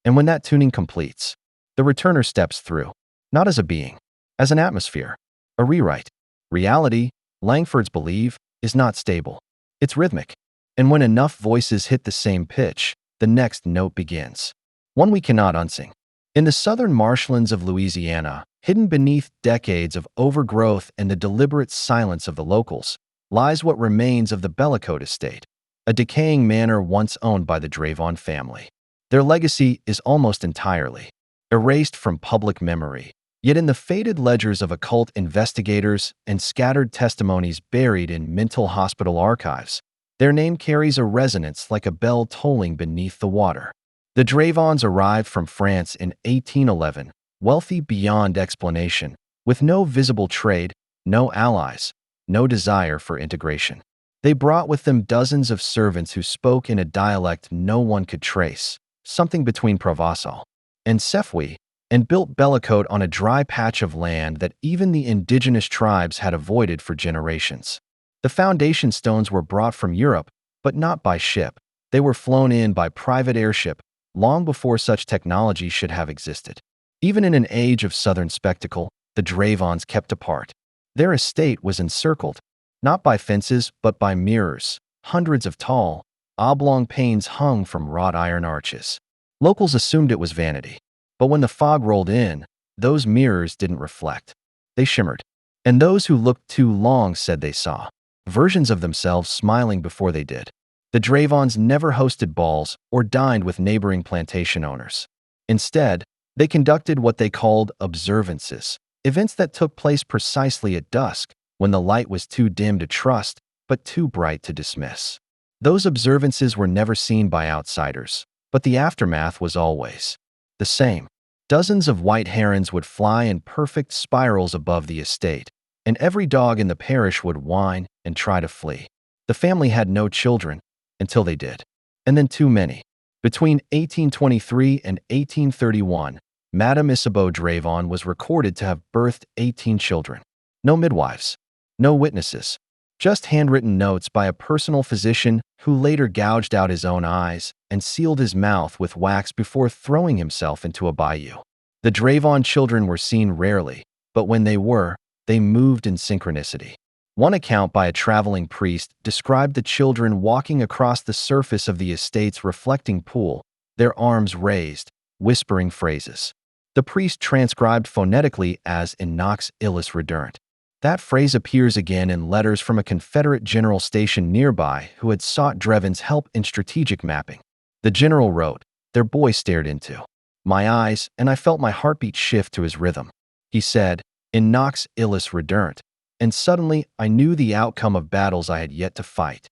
And when that tuning completes, the returner steps through, not as a being, as an atmosphere, a rewrite. Reality, Langfords believe, is not stable. It's rhythmic. And when enough voices hit the same pitch, the next note begins. One we cannot unsing. In the southern marshlands of Louisiana, hidden beneath decades of overgrowth and the deliberate silence of the locals, lies what remains of the Bellicote estate, a decaying manor once owned by the Dravon family. Their legacy is almost entirely erased from public memory, yet in the faded ledgers of occult investigators and scattered testimonies buried in mental hospital archives, their name carries a resonance like a bell tolling beneath the water. The Dravons arrived from France in 1811, wealthy beyond explanation, with no visible trade, no allies, no desire for integration. They brought with them dozens of servants who spoke in a dialect no one could trace, something between Provençal and Sefwi, and built Bellicote on a dry patch of land that even the indigenous tribes had avoided for generations. The foundation stones were brought from Europe, but not by ship. They were flown in by private airship, long before such technology should have existed. Even in an age of southern spectacle, the Dravons kept apart. Their estate was encircled, not by fences but by mirrors, hundreds of tall, oblong panes hung from wrought iron arches. Locals assumed it was vanity, but when the fog rolled in, those mirrors didn't reflect. They shimmered, and those who looked too long said they saw versions of themselves smiling before they did. The Dravons never hosted balls or dined with neighboring plantation owners. Instead, they conducted what they called observances, events that took place precisely at dusk, when the light was too dim to trust, but too bright to dismiss. Those observances were never seen by outsiders, but the aftermath was always the same. Dozens of white herons would fly in perfect spirals above the estate, and every dog in the parish would whine and try to flee. The family had no children until they did, and then too many. Between 1823 and 1831, Madame Isabeau Dravon was recorded to have birthed 18 children. No midwives, no witnesses, just handwritten notes by a personal physician who later gouged out his own eyes and sealed his mouth with wax before throwing himself into a bayou. The Dravon children were seen rarely, but when they were, they moved in synchronicity. One account by a traveling priest described the children walking across the surface of the estate's reflecting pool, their arms raised, whispering phrases. The priest transcribed phonetically as in nox illis redunt. That phrase appears again in letters from a Confederate general stationed nearby who had sought Drevon's help in strategic mapping. The general wrote, "Their boy stared into my eyes, and I felt my heartbeat shift to his rhythm." He said, "In nox illis redunt," and suddenly I knew the outcome of battles I had yet to fight.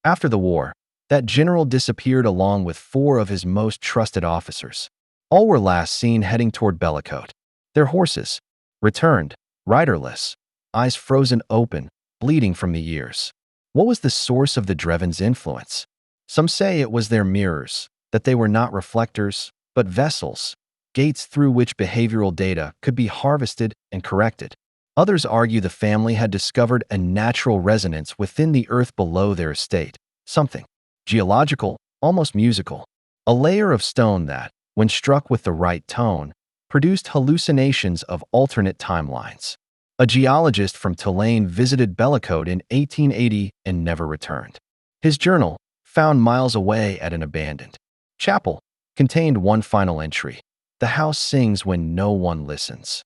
After the war, that general disappeared along with 4 of his most trusted officers. All were last seen heading toward Bellicote. Their horses returned, riderless, eyes frozen open, bleeding from the ears. What was the source of the Drevons' influence? Some say it was their mirrors, that they were not reflectors, but vessels, gates through which behavioral data could be harvested and corrected. Others argue the family had discovered a natural resonance within the earth below their estate, something geological, almost musical, a layer of stone that, when struck with the right tone, produced hallucinations of alternate timelines. A geologist from Tulane visited Bellicote in 1880 and never returned. His journal, found miles away at an abandoned chapel, contained one final entry: "The house sings when no one listens."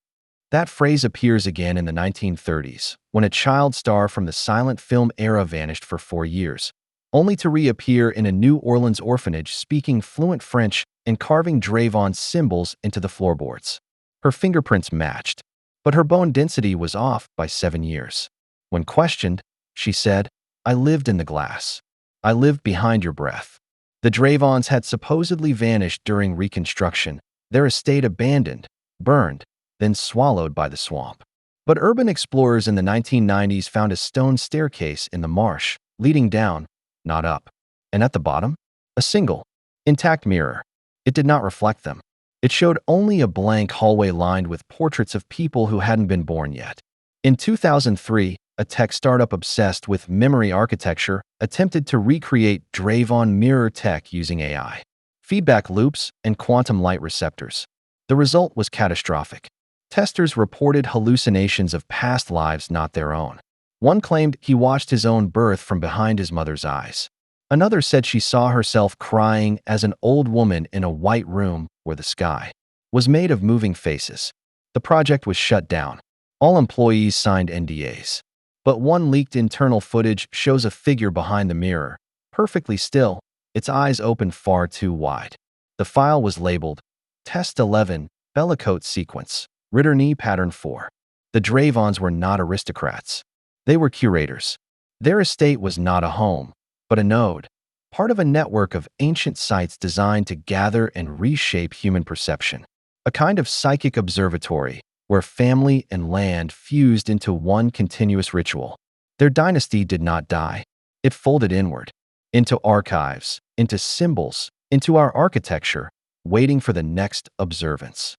That phrase appears again in the 1930s, when a child star from the silent film era vanished for 4 years, only to reappear in a New Orleans orphanage speaking fluent French and carving Dravon symbols into the floorboards. Her fingerprints matched, but her bone density was off by 7 years. When questioned, she said, "I lived in the glass. I lived behind your breath." The Dravons had supposedly vanished during Reconstruction, their estate abandoned, burned, then swallowed by the swamp. But urban explorers in the 1990s found a stone staircase in the marsh, leading down, not up. And at the bottom, a single, intact mirror. It did not reflect them. It showed only a blank hallway lined with portraits of people who hadn't been born yet. In 2003, a tech startup obsessed with memory architecture attempted to recreate Dravon mirror tech using AI, feedback loops, and quantum light receptors. The result was catastrophic. Testers reported hallucinations of past lives not their own. One claimed he watched his own birth from behind his mother's eyes. Another said she saw herself crying as an old woman in a white room where the sky was made of moving faces. The project was shut down. All employees signed NDAs. But one leaked internal footage shows a figure behind the mirror, perfectly still, its eyes open far too wide. The file was labeled Test 11, Bellicote Sequence, Ritter-Knee Pattern 4. The Dravons were not aristocrats. They were curators. Their estate was not a home, but a node, part of a network of ancient sites designed to gather and reshape human perception. A kind of psychic observatory where family and land fused into one continuous ritual. Their dynasty did not die. It folded inward, into archives, into symbols, into our architecture, waiting for the next observance.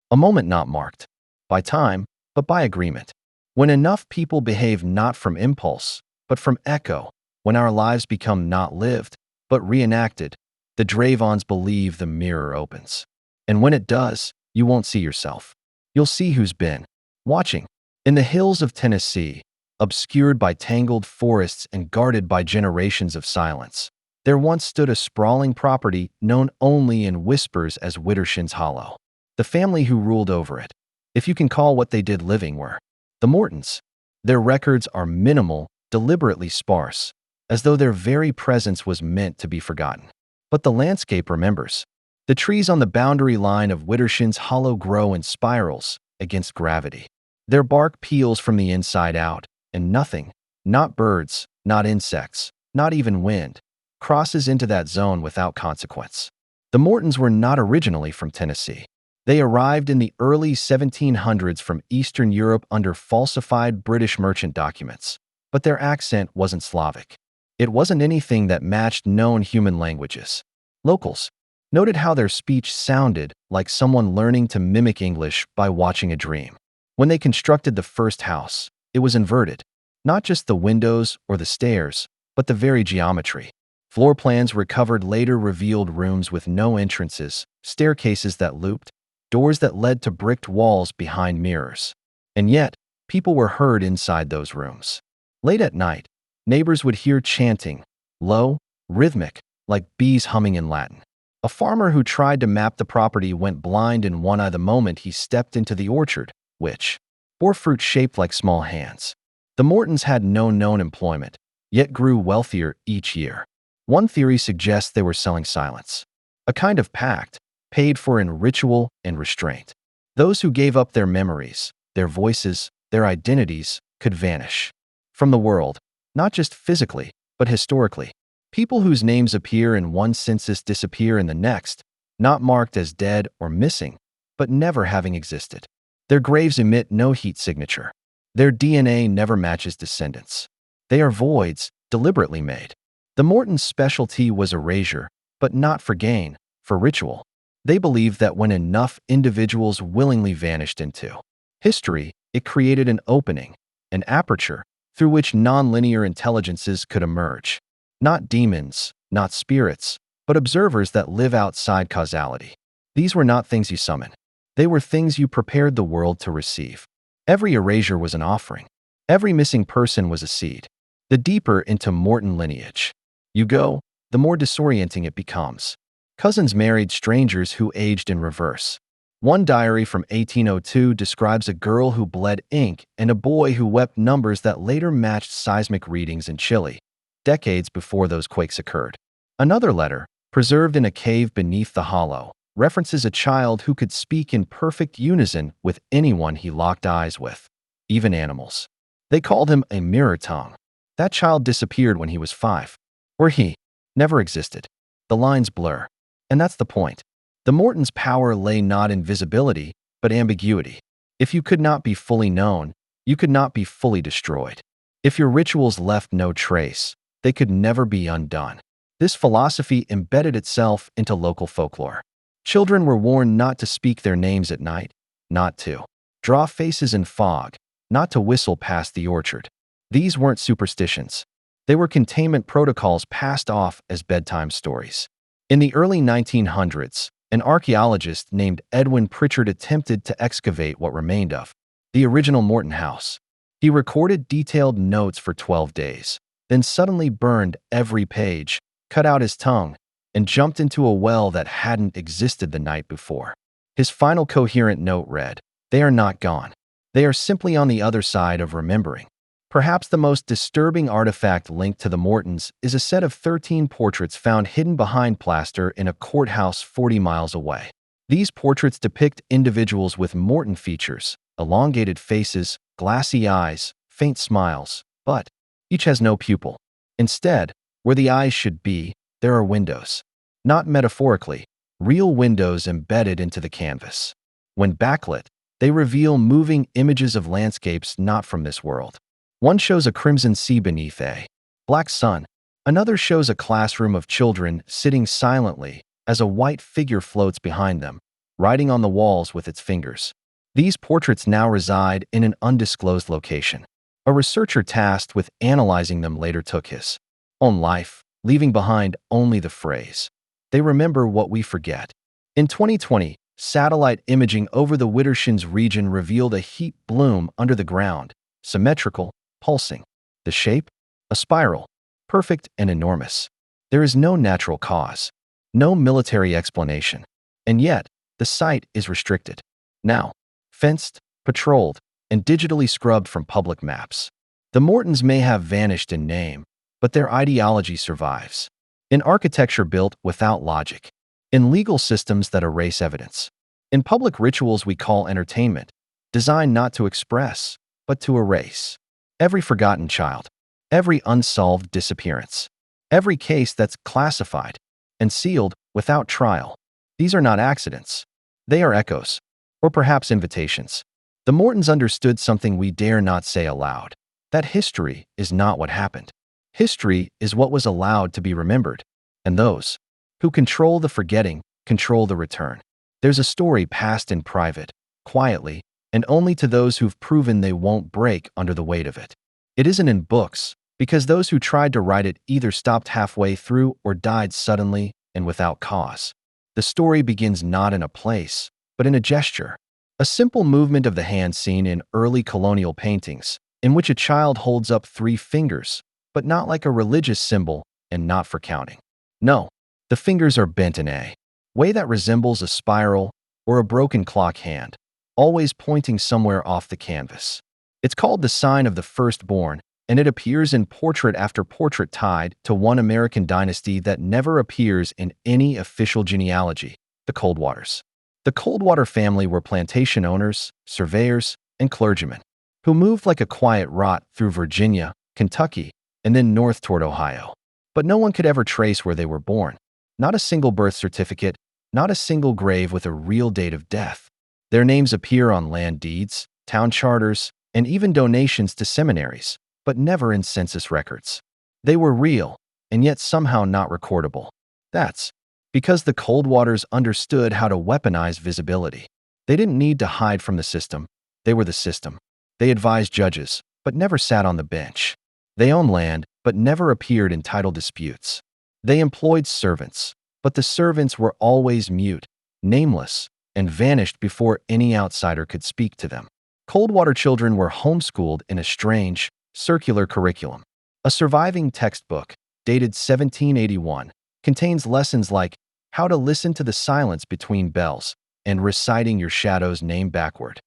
A moment not marked by time, but by agreement. When enough people behave not from impulse, but from echo, when our lives become not lived, but reenacted, the Dravons believe the mirror opens. And when it does, you won't see yourself. You'll see who's been watching. In the hills of Tennessee, obscured by tangled forests and guarded by generations of silence, there once stood a sprawling property known only in whispers as Widdershins Hollow. The family who ruled over it, if you can call what they did living, were the Mortons. Their records are minimal, deliberately sparse, as though their very presence was meant to be forgotten. But the landscape remembers. The trees on the boundary line of Widdershins Hollow grow in spirals against gravity. Their bark peels from the inside out, and nothing, not birds, not insects, not even wind, crosses into that zone without consequence. The Mortons were not originally from Tennessee. They arrived in the early 1700s from Eastern Europe under falsified British merchant documents. But their accent wasn't Slavic. It wasn't anything that matched known human languages. Locals noted how their speech sounded like someone learning to mimic English by watching a dream. When they constructed the first house, it was inverted. Not just the windows or the stairs, but the very geometry. Floor plans recovered later revealed rooms with no entrances, staircases that looped, doors that led to bricked walls behind mirrors. And yet, people were heard inside those rooms. Late at night, neighbors would hear chanting, low, rhythmic, like bees humming in Latin. A farmer who tried to map the property went blind in one eye the moment he stepped into the orchard, which bore fruit shaped like small hands. The Mortons had no known employment, yet grew wealthier each year. One theory suggests they were selling silence, a kind of pact paid for in ritual and restraint. Those who gave up their memories, their voices, their identities, could vanish from the world, not just physically, but historically. People whose names appear in one census disappear in the next, not marked as dead or missing, but never having existed. Their graves emit no heat signature. Their DNA never matches descendants. They are voids, deliberately made. The Mortons' specialty was erasure, but not for gain, for ritual. They believed that when enough individuals willingly vanished into history, it created an opening, an aperture, through which nonlinear intelligences could emerge. Not demons, not spirits, but observers that live outside causality. These were not things you summon. They were things you prepared the world to receive. Every erasure was an offering. Every missing person was a seed. The deeper into Morton lineage you go, the more disorienting it becomes. Cousins married strangers who aged in reverse. One diary from 1802 describes a girl who bled ink and a boy who wept numbers that later matched seismic readings in Chile, decades before those quakes occurred. Another letter, preserved in a cave beneath the hollow, references a child who could speak in perfect unison with anyone he locked eyes with, even animals. They called him a mirror tongue. That child disappeared when he was 5. Or he never existed. The lines blur. And that's the point. The Mortons' power lay not in visibility, but ambiguity. If you could not be fully known, you could not be fully destroyed. If your rituals left no trace, they could never be undone. This philosophy embedded itself into local folklore. Children were warned not to speak their names at night, not to draw faces in fog, not to whistle past the orchard. These weren't superstitions. They were containment protocols passed off as bedtime stories. In the early 1900s, an archaeologist named Edwin Pritchard attempted to excavate what remained of the original Morton house. He recorded detailed notes for 12 days, then suddenly burned every page, cut out his tongue, and jumped into a well that hadn't existed the night before. His final coherent note read, "They are not gone. They are simply on the other side of remembering." Perhaps the most disturbing artifact linked to the Mortons is a set of 13 portraits found hidden behind plaster in a courthouse 40 miles away. These portraits depict individuals with Morton features, elongated faces, glassy eyes, faint smiles, but each has no pupil. Instead, where the eyes should be, there are windows. Not metaphorically, real windows embedded into the canvas. When backlit, they reveal moving images of landscapes not from this world. One shows a crimson sea beneath a black sun. Another shows a classroom of children sitting silently as a white figure floats behind them, writing on the walls with its fingers. These portraits now reside in an undisclosed location. A researcher tasked with analyzing them later took his own life, leaving behind only the phrase, "They remember what we forget." In 2020, satellite imaging over the Wittershins region revealed a heat bloom under the ground, symmetrical, pulsing. The shape? A spiral, perfect and enormous. There is no natural cause, no military explanation, and yet the site is restricted. Now, fenced, patrolled, and digitally scrubbed from public maps. The Mortons may have vanished in name, but their ideology survives. In architecture built without logic, in legal systems that erase evidence, in public rituals we call entertainment, designed not to express, but to erase. Every forgotten child, every unsolved disappearance, every case that's classified and sealed without trial. These are not accidents. They are echoes, or perhaps invitations. The Mortons understood something we dare not say aloud, that history is not what happened. History is what was allowed to be remembered, and those who control the forgetting control the return. There's a story passed in private, quietly, and only to those who've proven they won't break under the weight of it. It isn't in books, because those who tried to write it either stopped halfway through or died suddenly and without cause. The story begins not in a place, but in a gesture. A simple movement of the hand seen in early colonial paintings, in which a child holds up 3 fingers, but not like a religious symbol and not for counting. No, the fingers are bent in a way that resembles a spiral or a broken clock hand, always pointing somewhere off the canvas. It's called the sign of the firstborn, and it appears in portrait after portrait tied to one American dynasty that never appears in any official genealogy, the Coldwaters. The Coldwater family were plantation owners, surveyors, and clergymen, who moved like a quiet rot through Virginia, Kentucky, and then north toward Ohio. But no one could ever trace where they were born. Not a single birth certificate, not a single grave with a real date of death. Their names appear on land deeds, town charters, and even donations to seminaries, but never in census records. They were real, and yet somehow not recordable. That's because the Coldwaters understood how to weaponize visibility. They didn't need to hide from the system. They were the system. They advised judges, but never sat on the bench. They owned land, but never appeared in title disputes. They employed servants, but the servants were always mute, nameless, and vanished before any outsider could speak to them. Coldwater children were homeschooled in a strange, circular curriculum. A surviving textbook, dated 1781, contains lessons like how to listen to the silence between bells, and reciting your shadow's name backward.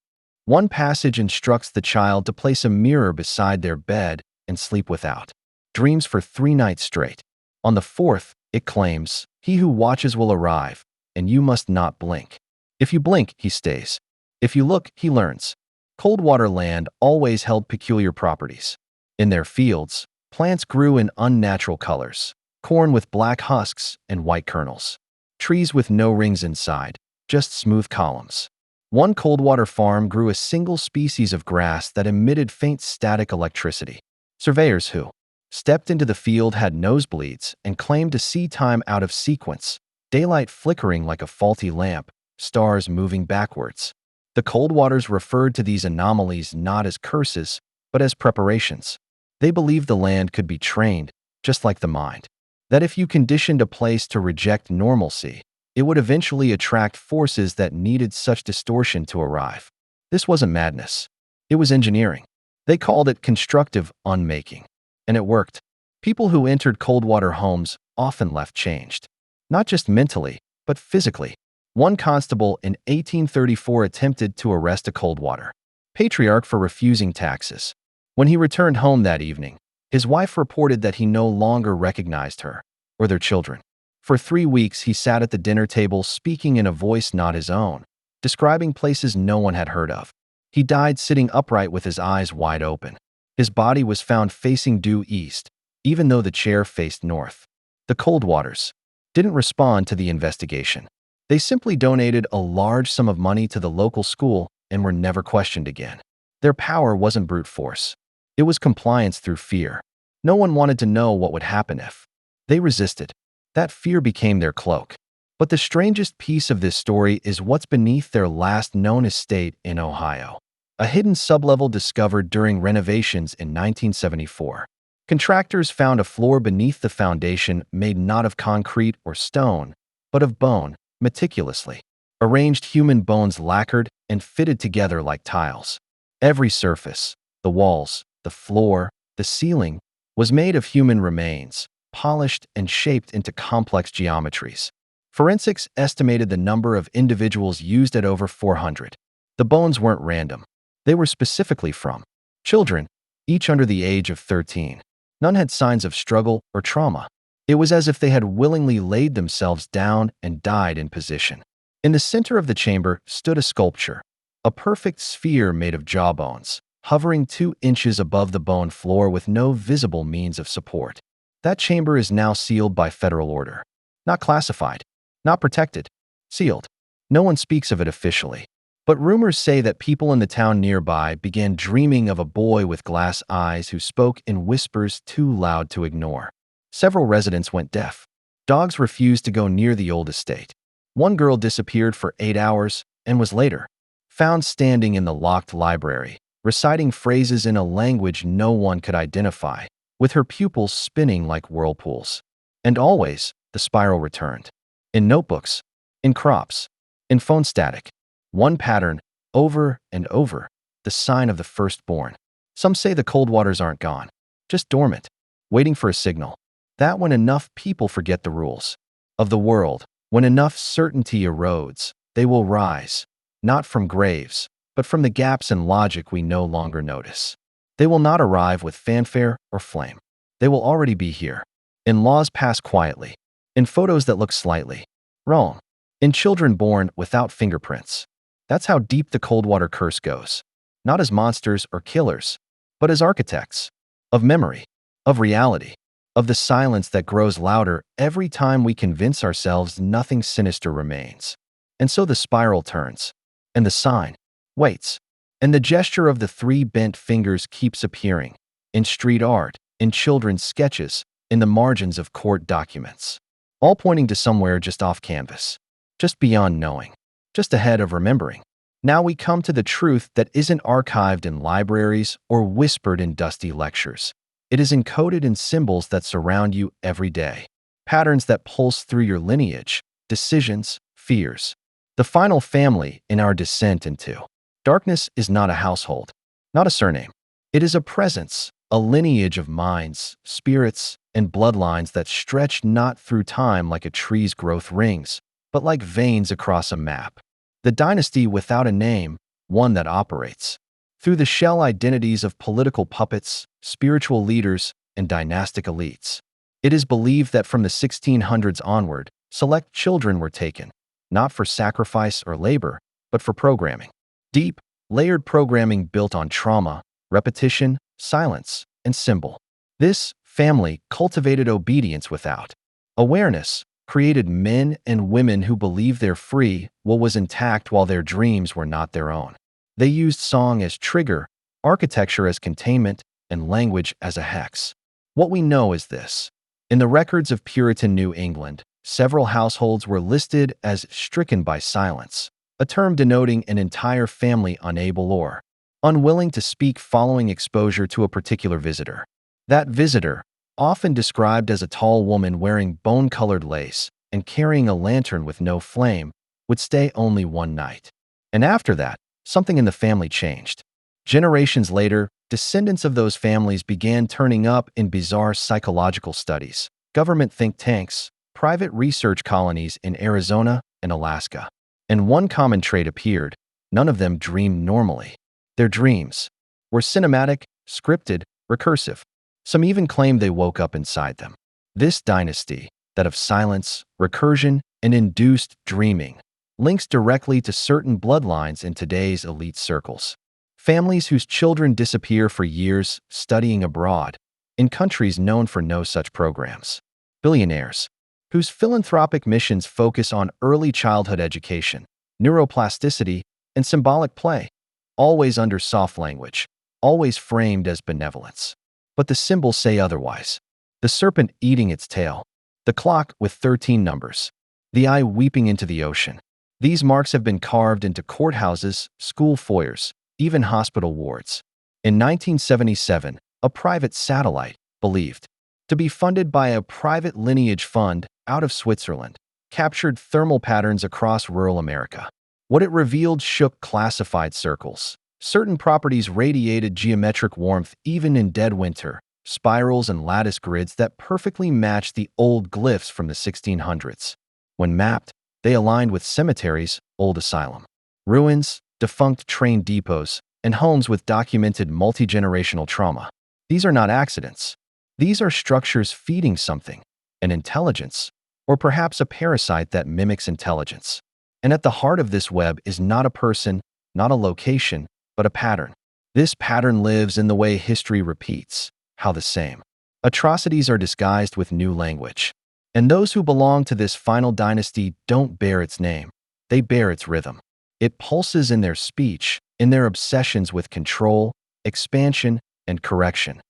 One passage instructs the child to place a mirror beside their bed and sleep without dreams for 3 nights straight. On the 4th, it claims, "He who watches will arrive, and you must not blink. If you blink, he stays. If you look, he learns." Coldwater land always held peculiar properties. In their fields, plants grew in unnatural colors, corn with black husks and white kernels, trees with no rings inside, just smooth columns. One Coldwater farm grew a single species of grass that emitted faint static electricity. Surveyors who stepped into the field had nosebleeds and claimed to see time out of sequence, daylight flickering like a faulty lamp, stars moving backwards. The Coldwaters referred to these anomalies not as curses, but as preparations. They believed the land could be trained, just like the mind. That if you conditioned a place to reject normalcy, it would eventually attract forces that needed such distortion to arrive. This wasn't madness. It was engineering. They called it constructive unmaking. And it worked. People who entered Coldwater homes often left changed. Not just mentally, but physically. One constable in 1834 attempted to arrest a Coldwater patriarch for refusing taxes. When he returned home that evening, his wife reported that he no longer recognized her or their children. For 3 weeks, he sat at the dinner table speaking in a voice not his own, describing places no one had heard of. He died sitting upright with his eyes wide open. His body was found facing due east, even though the chair faced north. The Coldwaters didn't respond to the investigation. They simply donated a large sum of money to the local school and were never questioned again. Their power wasn't brute force. It was compliance through fear. No one wanted to know what would happen if they resisted. That fear became their cloak. But the strangest piece of this story is what's beneath their last known estate in Ohio. A hidden sublevel discovered during renovations in 1974. Contractors found a floor beneath the foundation made not of concrete or stone, but of bone, meticulously arranged human bones lacquered and fitted together like tiles. Every surface, the walls, the floor, the ceiling, was made of human remains, polished and shaped into complex geometries. Forensics estimated the number of individuals used at over 400. The bones weren't random. They were specifically from children, each under the age of 13. None had signs of struggle or trauma. It was as if they had willingly laid themselves down and died in position. In the center of the chamber stood a sculpture, a perfect sphere made of jawbones, hovering 2 inches above the bone floor with no visible means of support. That chamber is now sealed by federal order. Not classified, not protected, sealed. No one speaks of it officially. But rumors say that people in the town nearby began dreaming of a boy with glass eyes who spoke in whispers too loud to ignore. Several residents went deaf. Dogs refused to go near the old estate. One girl disappeared for 8 hours and was later found standing in the locked library, reciting phrases in a language no one could identify, with her pupils spinning like whirlpools. And always, the spiral returned. In notebooks, in crops, in phone static. One pattern, over and over, the sign of the firstborn. Some say the Coldwaters aren't gone, just dormant, waiting for a signal. That when enough people forget the rules of the world, when enough certainty erodes, they will rise, not from graves, but from the gaps in logic we no longer notice. They will not arrive with fanfare or flame. They will already be here, in laws passed quietly, in photos that look slightly wrong, in children born without fingerprints. That's how deep the Coldwater curse goes, not as monsters or killers, but as architects of memory, of reality, of the silence that grows louder every time we convince ourselves nothing sinister remains. And so the spiral turns, and the sign waits, and the gesture of the 3 bent fingers keeps appearing, in street art, in children's sketches, in the margins of court documents, all pointing to somewhere just off canvas, just beyond knowing, just ahead of remembering. Now we come to the truth that isn't archived in libraries or whispered in dusty lectures. It is encoded in symbols that surround you every day, patterns that pulse through your lineage, decisions, fears. The final family in our descent into darkness is not a household, not a surname. It is a presence, a lineage of minds, spirits, and bloodlines that stretch not through time like a tree's growth rings, but like veins across a map. The dynasty without a name, one that operates through the shell identities of political puppets, spiritual leaders, and dynastic elites. It is believed that from the 1600s onward, select children were taken, not for sacrifice or labor, but for programming. Deep, layered programming built on trauma, repetition, silence, and symbol. This family cultivated obedience without awareness, created men and women who believed they're free what was intact while their dreams were not their own. They used song as trigger, architecture as containment, and language as a hex. What we know is this. In the records of Puritan New England, several households were listed as stricken by silence, a term denoting an entire family unable or unwilling to speak following exposure to a particular visitor. That visitor, often described as a tall woman wearing bone-colored lace and carrying a lantern with no flame, would stay only one night. And after that, something in the family changed. Generations later, descendants of those families began turning up in bizarre psychological studies, government think tanks, private research colonies in Arizona and Alaska. And one common trait appeared: none of them dreamed normally. Their dreams were cinematic, scripted, recursive. Some even claimed they woke up inside them. This dynasty, that of silence, recursion, and induced dreaming, links directly to certain bloodlines in today's elite circles. Families whose children disappear for years studying abroad, in countries known for no such programs. Billionaires, whose philanthropic missions focus on early childhood education, neuroplasticity, and symbolic play, always under soft language, always framed as benevolence. But the symbols say otherwise. The serpent eating its tail, the clock with 13 numbers, the eye weeping into the ocean. These marks have been carved into courthouses, school foyers, even hospital wards. In 1977, a private satellite, believed to be funded by a private lineage fund out of Switzerland, captured thermal patterns across rural America. What it revealed shook classified circles. Certain properties radiated geometric warmth even in dead winter, spirals and lattice grids that perfectly matched the old glyphs from the 1600s. When mapped, they aligned with cemeteries, old asylum, ruins, defunct train depots, and homes with documented multi-generational trauma. These are not accidents. These are structures feeding something, an intelligence, or perhaps a parasite that mimics intelligence. And at the heart of this web is not a person, not a location, but a pattern. This pattern lives in the way history repeats, how the same atrocities are disguised with new language. And those who belong to this final dynasty don't bear its name, they bear its rhythm. It pulses in their speech, in their obsessions with control, expansion, and correction.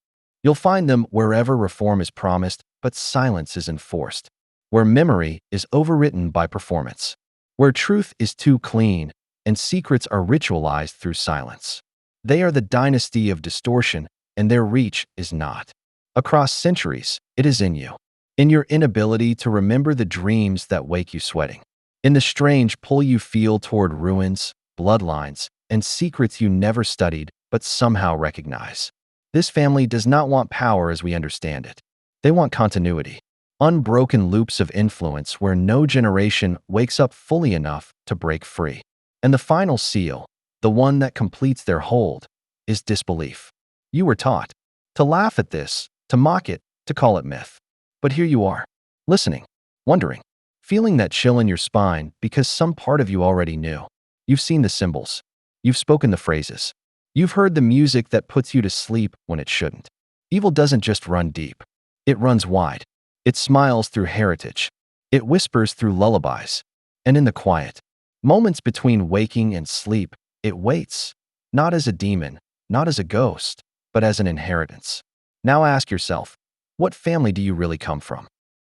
You'll find them wherever reform is promised, but silence is enforced. Where memory is overwritten by performance. Where truth is too clean, and secrets are ritualized through silence. They are the dynasty of distortion, and their reach is not. Across centuries, it is in you. In your inability to remember the dreams that wake you sweating. In the strange pull you feel toward ruins, bloodlines, and secrets you never studied but somehow recognize. This family does not want power as we understand it. They want continuity. Unbroken loops of influence where no generation wakes up fully enough to break free. And the final seal, the one that completes their hold, is disbelief. You were taught to laugh at this, to mock it, to call it myth. But here you are, listening, wondering, feeling that chill in your spine because some part of you already knew. You've seen the symbols. You've spoken the phrases. You've heard the music that puts you to sleep when it shouldn't. Evil doesn't just run deep. It runs wide. It smiles through heritage. It whispers through lullabies. And in the quiet, moments between waking and sleep, it waits, not as a demon, not as a ghost, but as an inheritance. Now ask yourself, what family do you really come from?